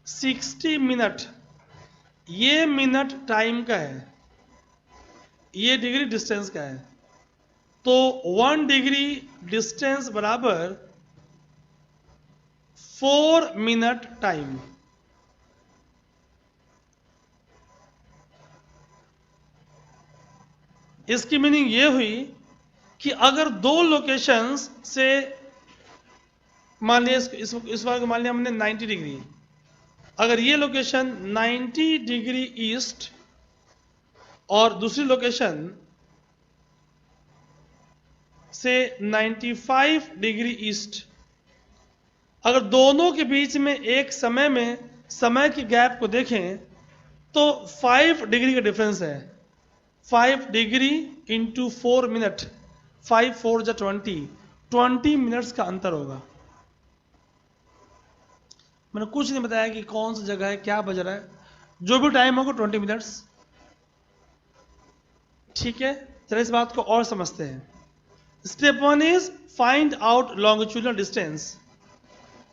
60 मिनट। ये मिनट टाइम का है, ये डिग्री डिस्टेंस का है। तो 1 डिग्री डिस्टेंस बराबर 4 मिनट टाइम। इसकी मीनिंग ये हुई कि अगर दो लोकेशंस से, मान लिया इस बार मान लिया हमने 90 डिग्री, अगर ये लोकेशन 90 डिग्री ईस्ट और दूसरी लोकेशन से 95 डिग्री ईस्ट, अगर दोनों के बीच में एक समय में समय की गैप को देखें तो 5 डिग्री का डिफरेंस है। 5 डिग्री इंटू 4 मिनट, 5 4 जा 20 मिनट्स का अंतर होगा। मैंने कुछ नहीं बताया कि कौन सी जगह है, क्या बज रहा है, जो भी टाइम होगा 20 मिनट्स। ठीक है, चलिए इस बात को और समझते हैं। Step 1 is find out longitudinal distance.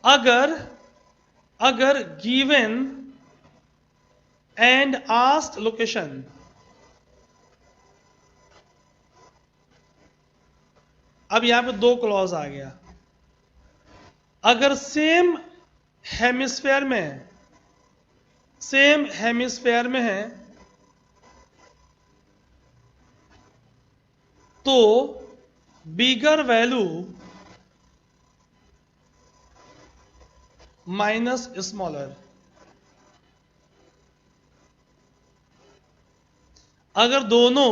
अगर गिवन एंड आस्क्ड लोकेशन, अब यहां पे 2 क्लॉज आ गया। अगर सेम हेमिस्फेयर में है तो बिगर वैल्यू माइनस स्मॉलर। अगर दोनों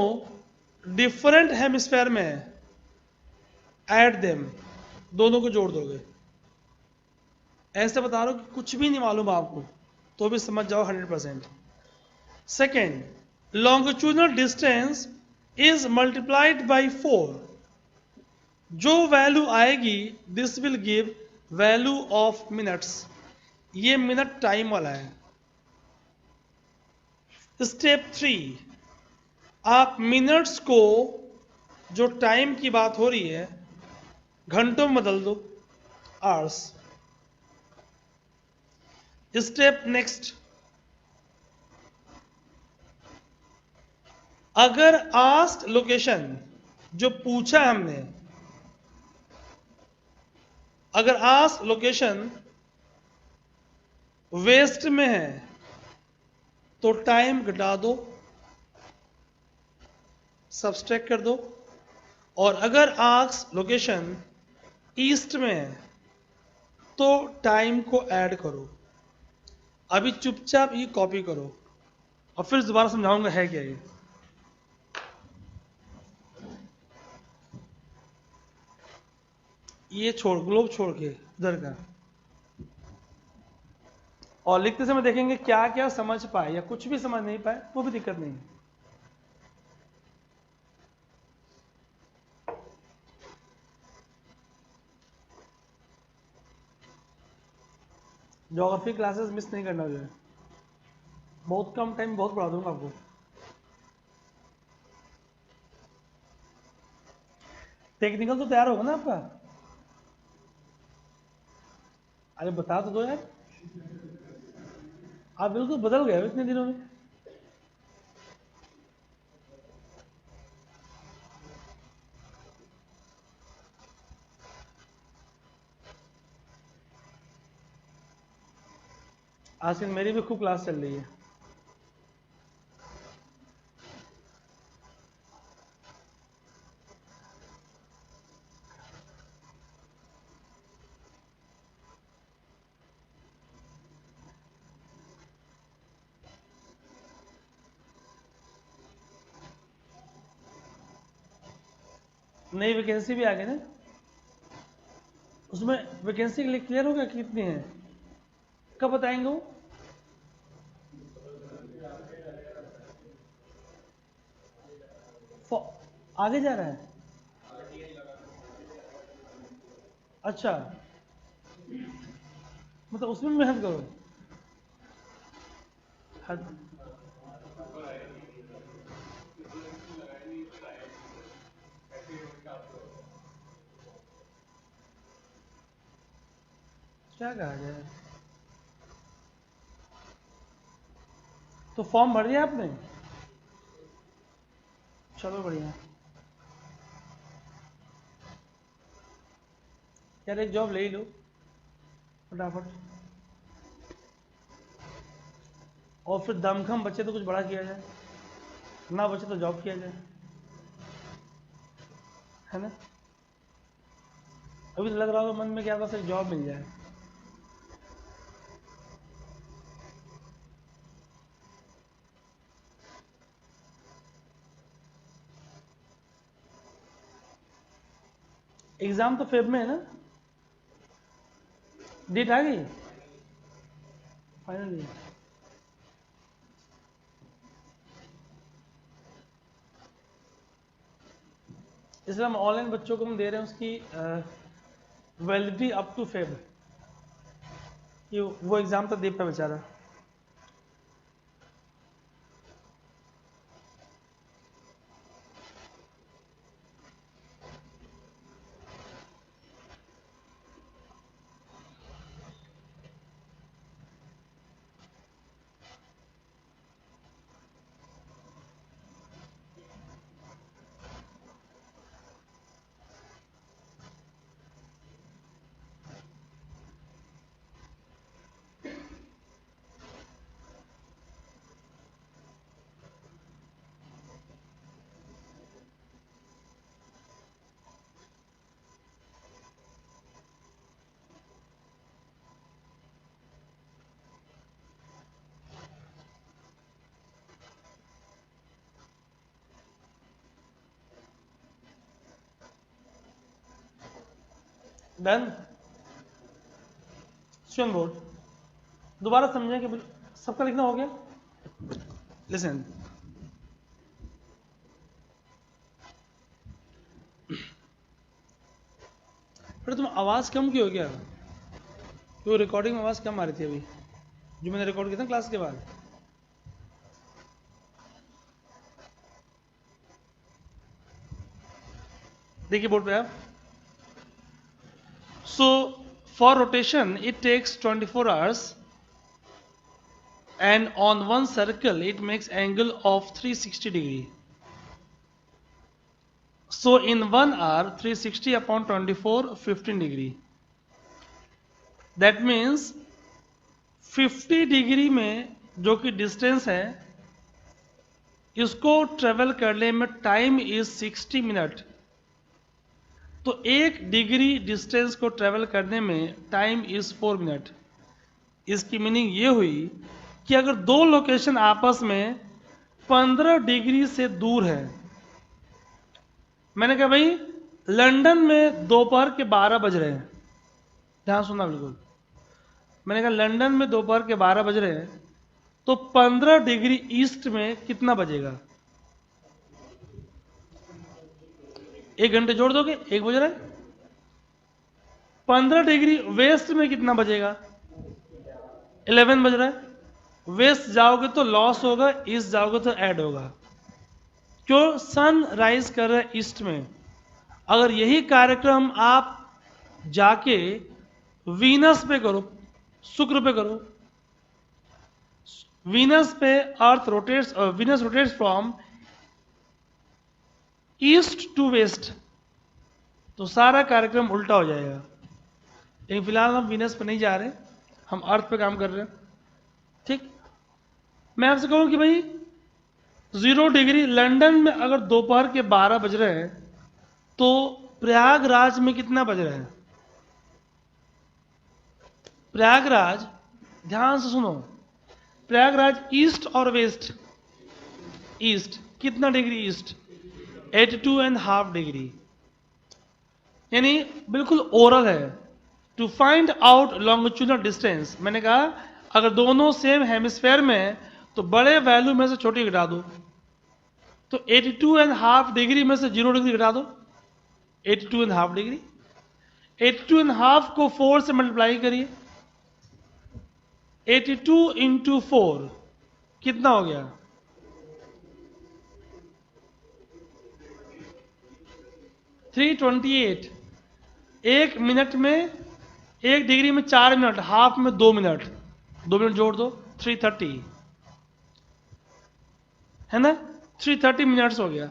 डिफरेंट हेमिस्फेयर में है, ऐड देम, दोनों को जोड़ दोगे। ऐसे बता रहा हूं कि कुछ भी नहीं मालूम आपको तो भी समझ जाओ 100%। Second, longitudinal distance is multiplied by 4। जो वैल्यू आएगी this will give value of minutes. ये मिनट टाइम वाला है। स्टेप 3, आप मिनट्स को, जो टाइम की बात हो रही है, घंटों में बदल दो, आवर्स। स्टेप नेक्स्ट, अगर आस्क्ड लोकेशन, जो पूछा हमने, अगर आस्क्ड लोकेशन वेस्ट में है तो टाइम घटा दो, सब्सट्रैक्ट कर दो। और अगर आस्क्ड लोकेशन ईस्ट में है तो टाइम को ऐड करो। अभी चुपचाप ये कॉपी करो और फिर दोबारा समझाऊंगा है क्या ये। ये छोड़, ग्लोब छोड़ के उधर का, और लिखते समय देखेंगे क्या क्या समझ पाए या कुछ भी समझ नहीं पाए तो भी दिक्कत नहीं। ज्योग्राफी क्लासेस मिस नहीं करना, जो है बहुत कम टाइम बहुत पढ़ा दूंगा आपको। टेक्निकल तो तैयार होगा ना आपका? अरे बता तो दो यार, आप बिल्कुल बदल गए हो इतने दिनों में। आजकल मेरी भी खूब क्लास चल रही है। नई वैकेंसी भी आ गई ना, उसमें वैकेंसी के लिए क्लियर हो गया कि कितनी है, कब बताएंगे वो? आगे जा रहा है? अच्छा, मतलब उसमें मेहनत करो। क्या कहा जाए, तो फॉर्म भर दिया आपने? चलो बढ़िया यार, एक जॉब ले ही लो फटाफट, और फिर दमखम बचे तो कुछ बड़ा किया जाए, ना बचे तो जॉब किया जाए, है ना? अभी तो लग रहा होगा मन में क्या बस एक जॉब मिल जाए। एग्जाम तो फेब में है ना? डेट आ गई फाइनली? इसलिए हम ऑनलाइन बच्चों को हम दे रहे हैं उसकी वैलिडिटी अप टू फेब, कि वो एग्जाम तक दे पाए बेचारा। डन, स्विम बोर्ड दोबारा समझें कि सबका लिखना हो गया? लिसन, फिर तुम आवाज कम क्यों हो गया? क्यों रिकॉर्डिंग में आवाज कम आ रही थी अभी जो मैंने रिकॉर्ड किया था क्लास के बाद? देखिए बोर्ड पे आप, so for rotation it takes 24 hours and on one circle it makes angle of 360 degree. So in 1 hour 360 upon 24 15 degree, that means 50 degree में जो कि डिस्टेंस है इसको ट्रेवल करने में टाइम इज 60 मिनट। तो 1 डिग्री डिस्टेंस को ट्रेवल करने में टाइम इज 4 मिनट। इसकी मीनिंग ये हुई कि अगर दो लोकेशन आपस में 15 डिग्री से दूर है, मैंने कहा भाई लंदन में दोपहर के 12 बज रहे हैं, ध्यान सुनना बिल्कुल, मैंने कहा लंदन में दोपहर के 12 बज रहे हैं, तो 15 डिग्री ईस्ट में कितना बजेगा? 1 घंटे जोड़ दोगे, 1 बज रहा है। 15 डिग्री वेस्ट में कितना बजेगा? 11 बज रहा है। वेस्ट जाओगे तो लॉस होगा, ईस्ट जाओगे तो ऐड होगा। क्यों? सन राइज कर रहा है ईस्ट में, अगर यही कार्यक्रम आप जाके वीनस पे करो, शुक्र पे करो, वीनस पे Venus rotates from east to west, तो सारा कार्यक्रम उल्टा हो जाएगा। लेकिन फिलहाल हम वीनस पे नहीं जा रहे, हम अर्थ पे काम कर रहे हैं। ठीक, मैं आपसे कहूं कि भाई 0 डिग्री लंदन में अगर दोपहर के 12 बज रहे हैं तो प्रयागराज में कितना बज रहा है? प्रयागराज, ध्यान से सुनो, प्रयागराज ईस्ट और वेस्ट? ईस्ट। कितना डिग्री ईस्ट? 82.5 डिग्री, यानी बिल्कुल ओरल है। To find out longitudinal distance, मैंने कहा अगर दोनों सेम हेमिस्फेयर में तो बड़े वैल्यू में से छोटी घटा दो, तो 82.5 डिग्री में से 0 डिग्री घटा दो, 82.5 डिग्री। 82.5 को 4 से मल्टीप्लाई करिए, 82 इंटू 4 कितना हो गया? 328। 1 मिनट में, 1 डिग्री में 4 मिनट, हाफ में 2 मिनट, 2 मिनट जोड़ दो, 330 है ना, 330 मिनट्स हो गया।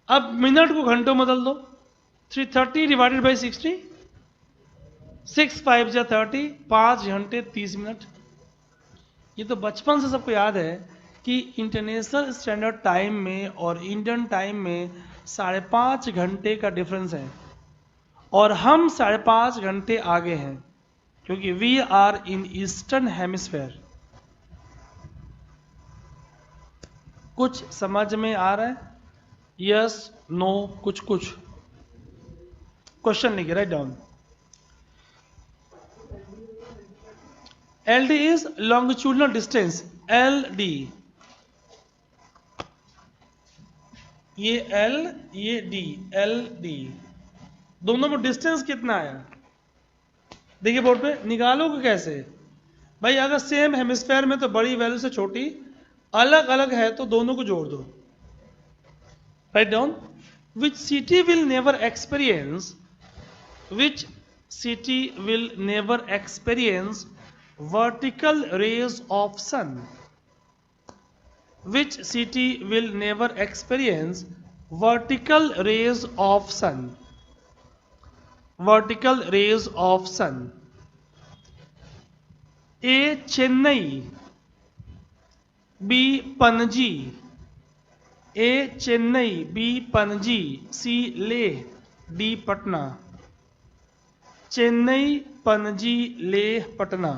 अब मिनट को घंटों में बदल दो, 330 डिवाइडेड बाई 60, 6 5 जा 30, 5 घंटे 30 मिनट। ये तो बचपन से सबको याद है कि इंटरनेशनल स्टैंडर्ड टाइम में और इंडियन टाइम में 5.5 घंटे का डिफरेंस है, और हम 5.5 घंटे आगे हैं क्योंकि we are in eastern hemisphere. कुछ समझ में आ रहा है? यस, नो, कुछ कुछ? क्वेश्चन लिखिए, write down. LD is longitudinal distance, LD, ये L ये D, LD, दोनों में डिस्टेंस कितना आया? देखिए बोर्ड पे, निकालोगे कैसे भाई? अगर सेम हेमिस्फेयर में तो बड़ी वैल्यू से छोटी, अलग अलग है तो दोनों को जोड़ दो। Write down. Which city will never experience, which city will never experience vertical rays of sun, which city will never experience vertical rays of sun, vertical rays of sun? A Chennai, B Panaji, A Chennai, B Panaji, C Leh, D Patna। Chennai, Panaji, Leh, Patna.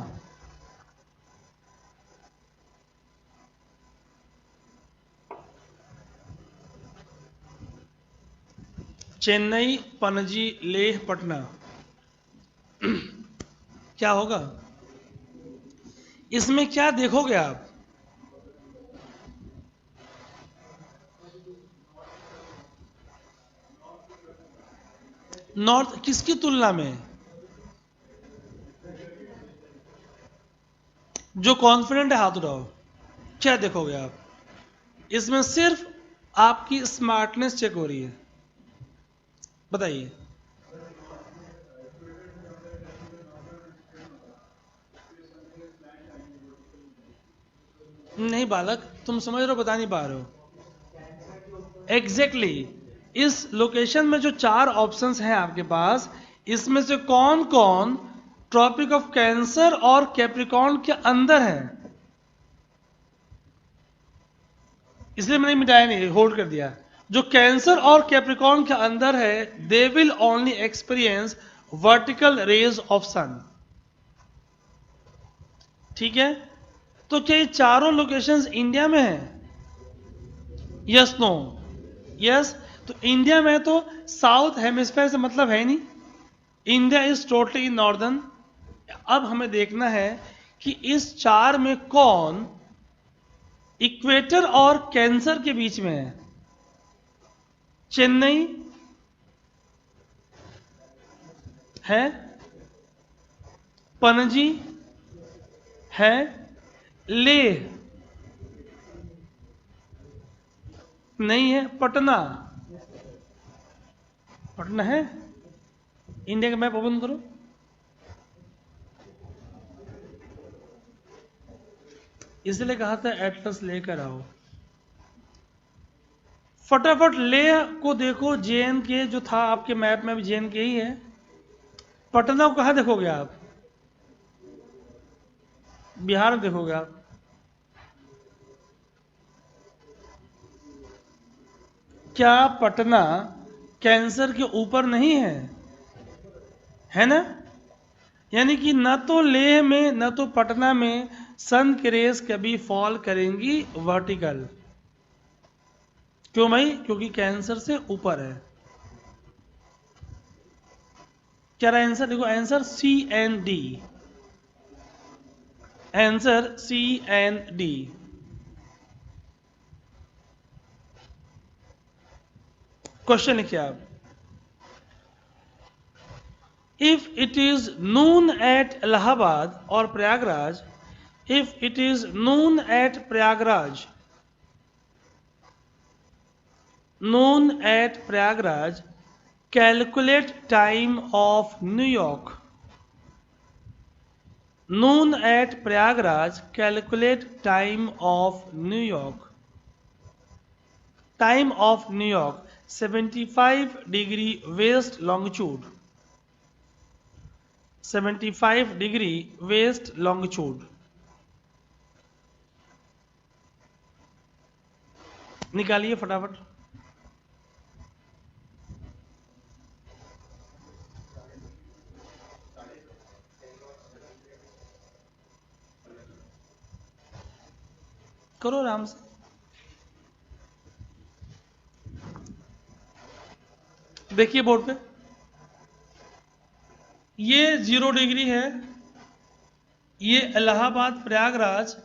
Chennai, Panaji, Leh, Patna, क्या होगा? इसमें क्या देखोगे आप? North किसकी तुलना में? जो कॉन्फिडेंट है हाथ उठाओ। क्या देखोगे आप? इसमें सिर्फ आपकी स्मार्टनेस चेक हो रही है, बताइए। नहीं बालक, तुम समझ रहे हो, बता नहीं पा रहे हो। एग्जैक्टली इस लोकेशन में जो 4 ऑप्शंस हैं आपके पास, इसमें से कौन कौन ट्रॉपिक ऑफ कैंसर और कैप्रिकॉर्न के अंदर है? इसलिए मैंने मिटाया नहीं, होल्ड कर दिया। जो कैंसर और कैप्रिकॉर्न के अंदर है, they will only experience vertical rays of sun. ठीक है, तो क्या ये चारों लोकेशंस इंडिया में है? Yes, no? यस, तो इंडिया में तो साउथ हेमिस्फेयर से मतलब है नहीं, इंडिया इज टोटली नॉर्दर्न। अब हमें देखना है कि इस 4 में कौन इक्वेटर और कैंसर के बीच में है। चेन्नई है, पणजी है, लेह नहीं है, पटना पटना है। इंडिया का मैप ओपन करो। इसलिए कहा था एटलस लेकर आओ। फटाफट ले को देखो, JNK जो था आपके मैप में भी JNK ही है। पटना को कहाँ देखोगे आप? बिहार में देखोगे आप। क्या पटना कैंसर के ऊपर नहीं है ना? यानी कि न तो लेह में न तो पटना में सन की रेस कभी फॉल करेंगी वर्टिकल। क्यों भाई? क्योंकि कैंसर से ऊपर है। क्या रहा आंसर? देखो answer C&D, answer C&D। Question लिखिए आप। If it is noon at Allahabad or Prayagraj, if it is noon at Prayagraj, noon at Prayagraj, calculate time of New York. Noon at Prayagraj, calculate time of New York. Time of New York, 75° west longitude. 75° west longitude. निकालिए फटाफट। करो आराम से। देखिए board पे, ये 0° है, ये इलाहाबाद प्रयागराज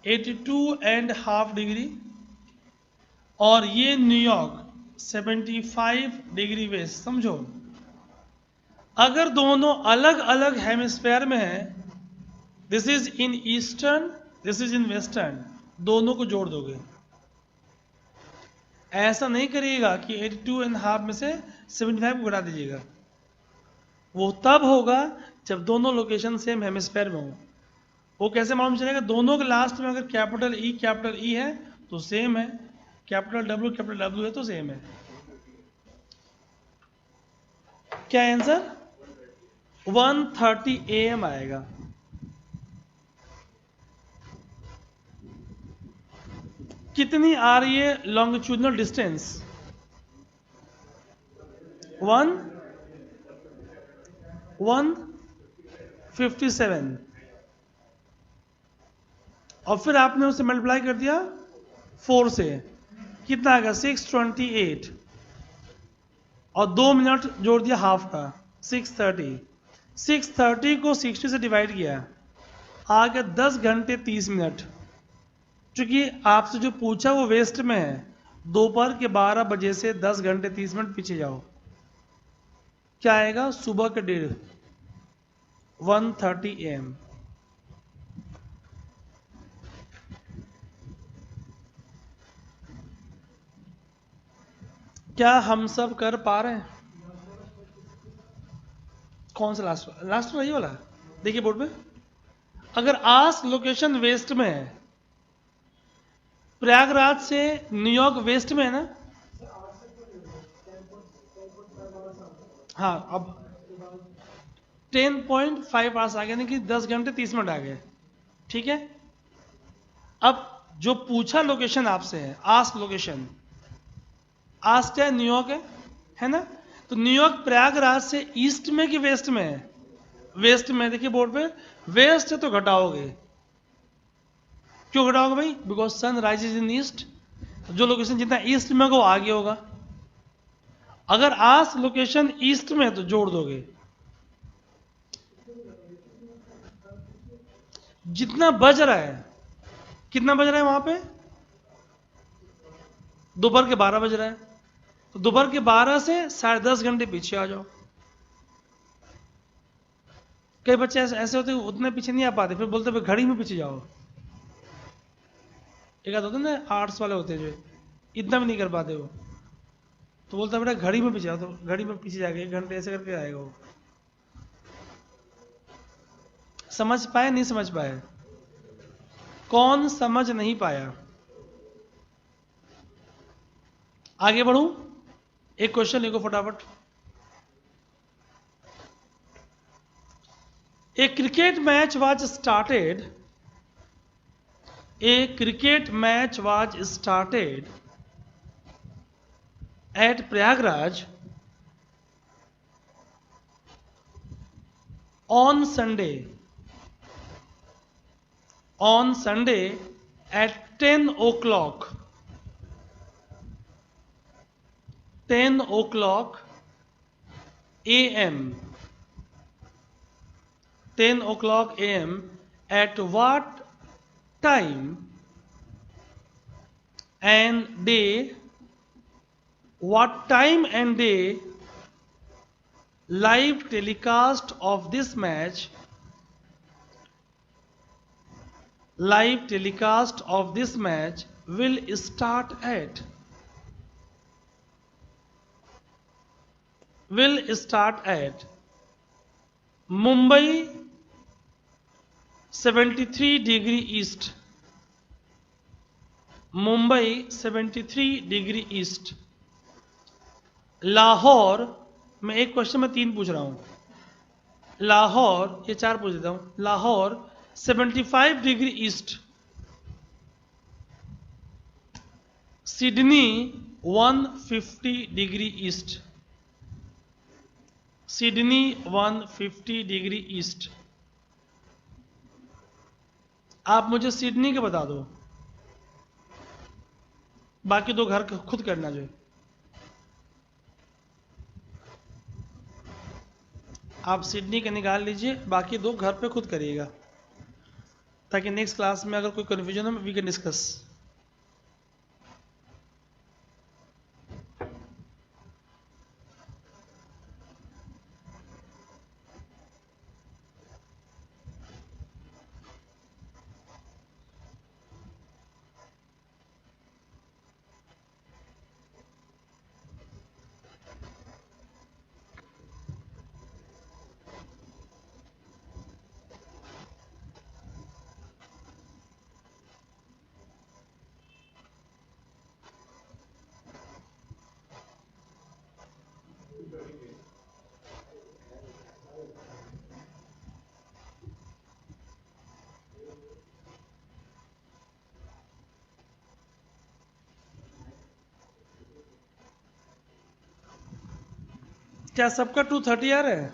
82.5°, और ये न्यूयॉर्क 75° वेस्ट। समझो, अगर दोनों अलग अलग हेमिस्फेयर में है, this is in eastern, this is in western, दोनों को जोड़ दोगे। ऐसा नहीं करिएगा कि 82.5 में से 75 को घटा दीजिएगा। वो तब होगा जब दोनों लोकेशन सेम हेमिस्फेयर में हो। वो कैसे मालूम चलेगा? दोनों के लास्ट में अगर कैपिटल ई है तो सेम है, कैपिटल डब्ल्यू है तो सेम है। क्या आंसर? 1:30 AM आएगा। कितनी आ रही है लॉन्गिट्यूडनल डिस्टेंस? 157, और फिर आपने उसे मल्टीप्लाई कर दिया 4 से, कितना आ गया? 628, और 2 मिनट जोड़ दिया हाफ का, 630। 630 को 60 से डिवाइड किया, आ गया 10 घंटे 30 मिनट। क्योंकि आपसे जो पूछा वो वेस्ट में है, दोपहर के 12 बजे से 10 घंटे 30 मिनट पीछे जाओ, क्या आएगा? सुबह के 1:30, 1:30 AM। क्या हम सब कर पा रहे हैं? कौन सा लास्ट वाला? ये वाला देखिए बोर्ड पे। अगर आस्क लोकेशन वेस्ट में है, प्रयागराज से न्यूयॉर्क वेस्ट में है ना? हाँ, अब 10.5 आवर्स आ गए, यानी कि 10 घंटे 30 मिनट आ गए। ठीक है, अब जो पूछा लोकेशन आपसे है, आस्क लोकेशन, आस्क क्या है? न्यूयॉर्क है ना? तो न्यूयॉर्क प्रयागराज से ईस्ट में कि वेस्ट में है? वेस्ट में। देखिए बोर्ड पे, वेस्ट है तो घटाओगे। क्यों घटाओगे भाई? Because sun rises in east. जो लोकेशन जितना ईस्ट में होगा वो आगे होगा। अगर आस्क लोकेशन ईस्ट में है तो जोड़ दोगे, जितना बज रहा है। कितना बज रहा है वहां पे? दोपहर के 12 बज रहा है, तो दोपहर के 12 से 10:30 घंटे पीछे आ जाओ। कई बच्चे ऐसे होते हैं, उतने पीछे नहीं आ पाते, फिर बोलते घड़ी में पीछे जाओ। एक आध होते ना आर्ट्स वाले होते हैं जो इतना भी नहीं कर पाते वो, तो बोलता बेटा घड़ी में पीछे आओ, तो घड़ी में पीछे जाके 1 घंटे ऐसे करके आएगा वो। समझ पाए नहीं समझ पाए? कौन समझ नहीं पाया? आगे बढ़ूं? एक क्वेश्चन लिखो फटाफट। A cricket match was started. A cricket match was started at Prayagraj on Sunday. On Sunday at 10 o'clock. 10 o'clock a.m. 10 o'clock a.m. At what time and day? What time and day live telecast of this match? Live telecast of this match will start at? Will start at Mumbai 73 degree east. Mumbai 73 degree east. Lahore में एक question में 3 पूछ रहा हूं। लाहौर, ये 4 पूछ देता हूं। Lahore 75 degree east. Sydney 150 degree east. Sydney 150 degree east. आप मुझे सिडनी के बता दो, बाकी 2 घर खुद करना जो है। आप सिडनी के निकाल लीजिए, बाकी 2 घर पे खुद करिएगा, ताकि नेक्स्ट क्लास में अगर कोई कंफ्यूजन हो वी कैन डिस्कस। क्या सबका 230 आ रहा है?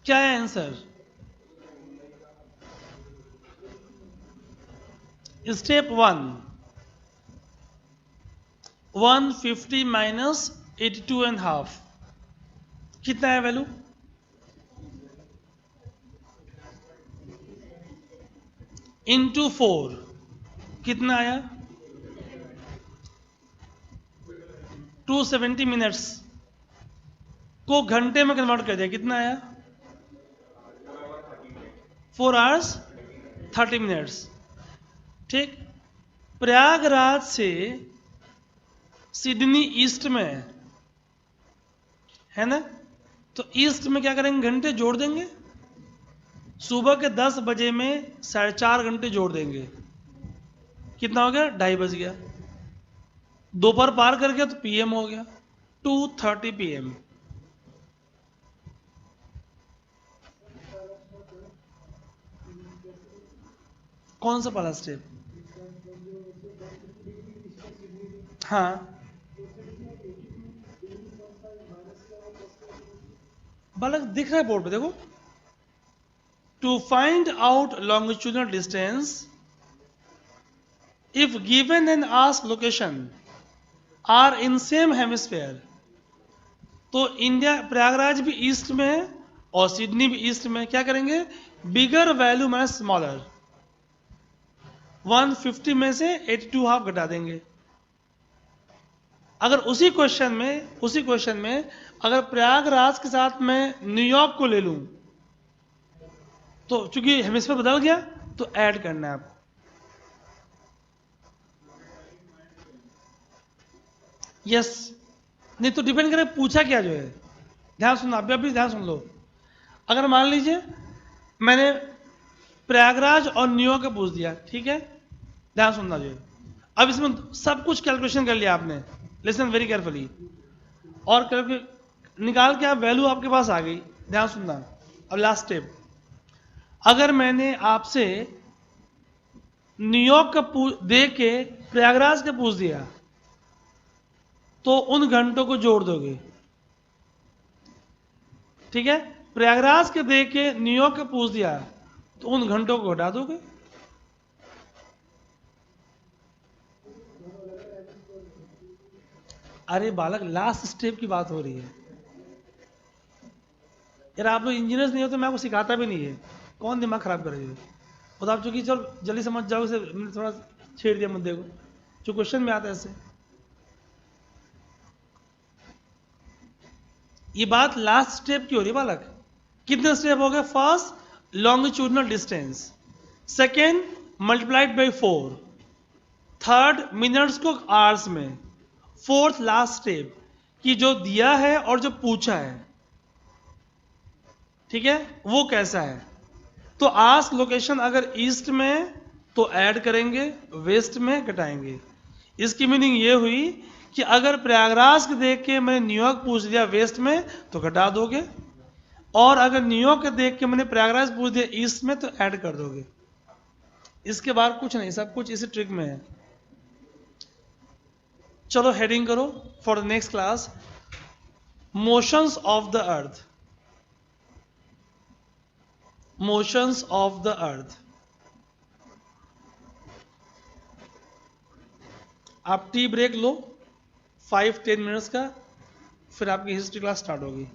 क्या है आंसर? स्टेप 1 150 माइनस 82.5 कितना है वैल्यू? इंटू 4 कितना आया? 270 मिनट्स को घंटे में कन्वर्ट कर दिया, कितना आया? 4 आवर्स 30 मिनट्स। ठीक, प्रयागराज से सिडनी ईस्ट में है ना, तो ईस्ट में क्या करेंगे? घंटे जोड़ देंगे। सुबह के 10 बजे में 4.5 घंटे जोड़ देंगे, कितना हो गया? 2:30 बज गया। दोपहर पार कर गया तो पीएम हो गया, 2:30 PM। कौन सा पहला स्टेप? हाँ बालक दिख रहा है बोर्ड पे, देखो। To find out longitudinal distance if given and asked location are in same hemisphere. तो इंडिया, प्रयागराज भी ईस्ट में है और सिडनी भी ईस्ट में। क्या करेंगे? बिगर वैल्यू माइनस स्मॉलर, 150 में से 82.5 घटा देंगे। अगर उसी क्वेश्चन में अगर प्रयागराज के साथ मैं न्यूयॉर्क को ले लूं, तो चूंकि हेमिस्फीयर बदल गया तो ऐड करना है आपको। यस, नहीं तो डिपेंड करे पूछा क्या जो है। ध्यान सुनना, अभी ध्यान सुन लो। अगर मान लीजिए मैंने प्रयागराज और न्यूयॉर्क का पूछ दिया, ठीक है, ध्यान सुनना जो है। अब इसमें सब कुछ कैलकुलेशन कर लिया आपने, लिसन वेरी केयरफुली, और निकाल के आप वैल्यू आपके पास आ गई। ध्यान सुनना। अब लास्ट स्टेप, अगर मैंने आपसे न्यूयॉर्क का दे के प्रयागराज का पूछ दिया तो उन घंटों को जोड़ दोगे, ठीक है। प्रयागराज के दे के न्यूयॉर्क का पूछ दिया तो उन घंटों को घटा दोगे। अरे बालक, लास्ट स्टेप की बात हो रही है यार। आप लोग इंजीनियर्स नहीं हो तो मैं आपको सिखाता भी नहीं है, कौन दिमाग खराब करेगा। और आप चूंकि चलो जल्दी समझ जाओगे, मैंने थोड़ा छेड़ दिया मुद्दे को, जो क्वेश्चन में आता है ऐसे। ये बात लास्ट स्टेप की हो रही है बालक। कितने स्टेप हो गए? First longitudinal distance, second multiplied by 4, third minutes को आवर्स में, फोर्थ लास्ट स्टेप कि जो दिया है और जो पूछा है, ठीक है, वो कैसा है। तो आस्क लोकेशन अगर ईस्ट में तो ऐड करेंगे, वेस्ट में घटाएंगे। इसकी मीनिंग ये हुई कि अगर प्रयागराज के देख के मैंने न्यूयॉर्क पूछ दिया वेस्ट में तो घटा दोगे, और अगर न्यूयॉर्क के देख के मैंने प्रयागराज पूछ दिया ईस्ट में तो ऐड कर दोगे। इसके बाद कुछ नहीं, सब कुछ इसी ट्रिक में है। चलो हेडिंग करो for the next class, motions of the earth. Motions of the earth. आप टी ब्रेक लो 5-10 मिनट्स का, फिर आपकी हिस्ट्री क्लास स्टार्ट होगी।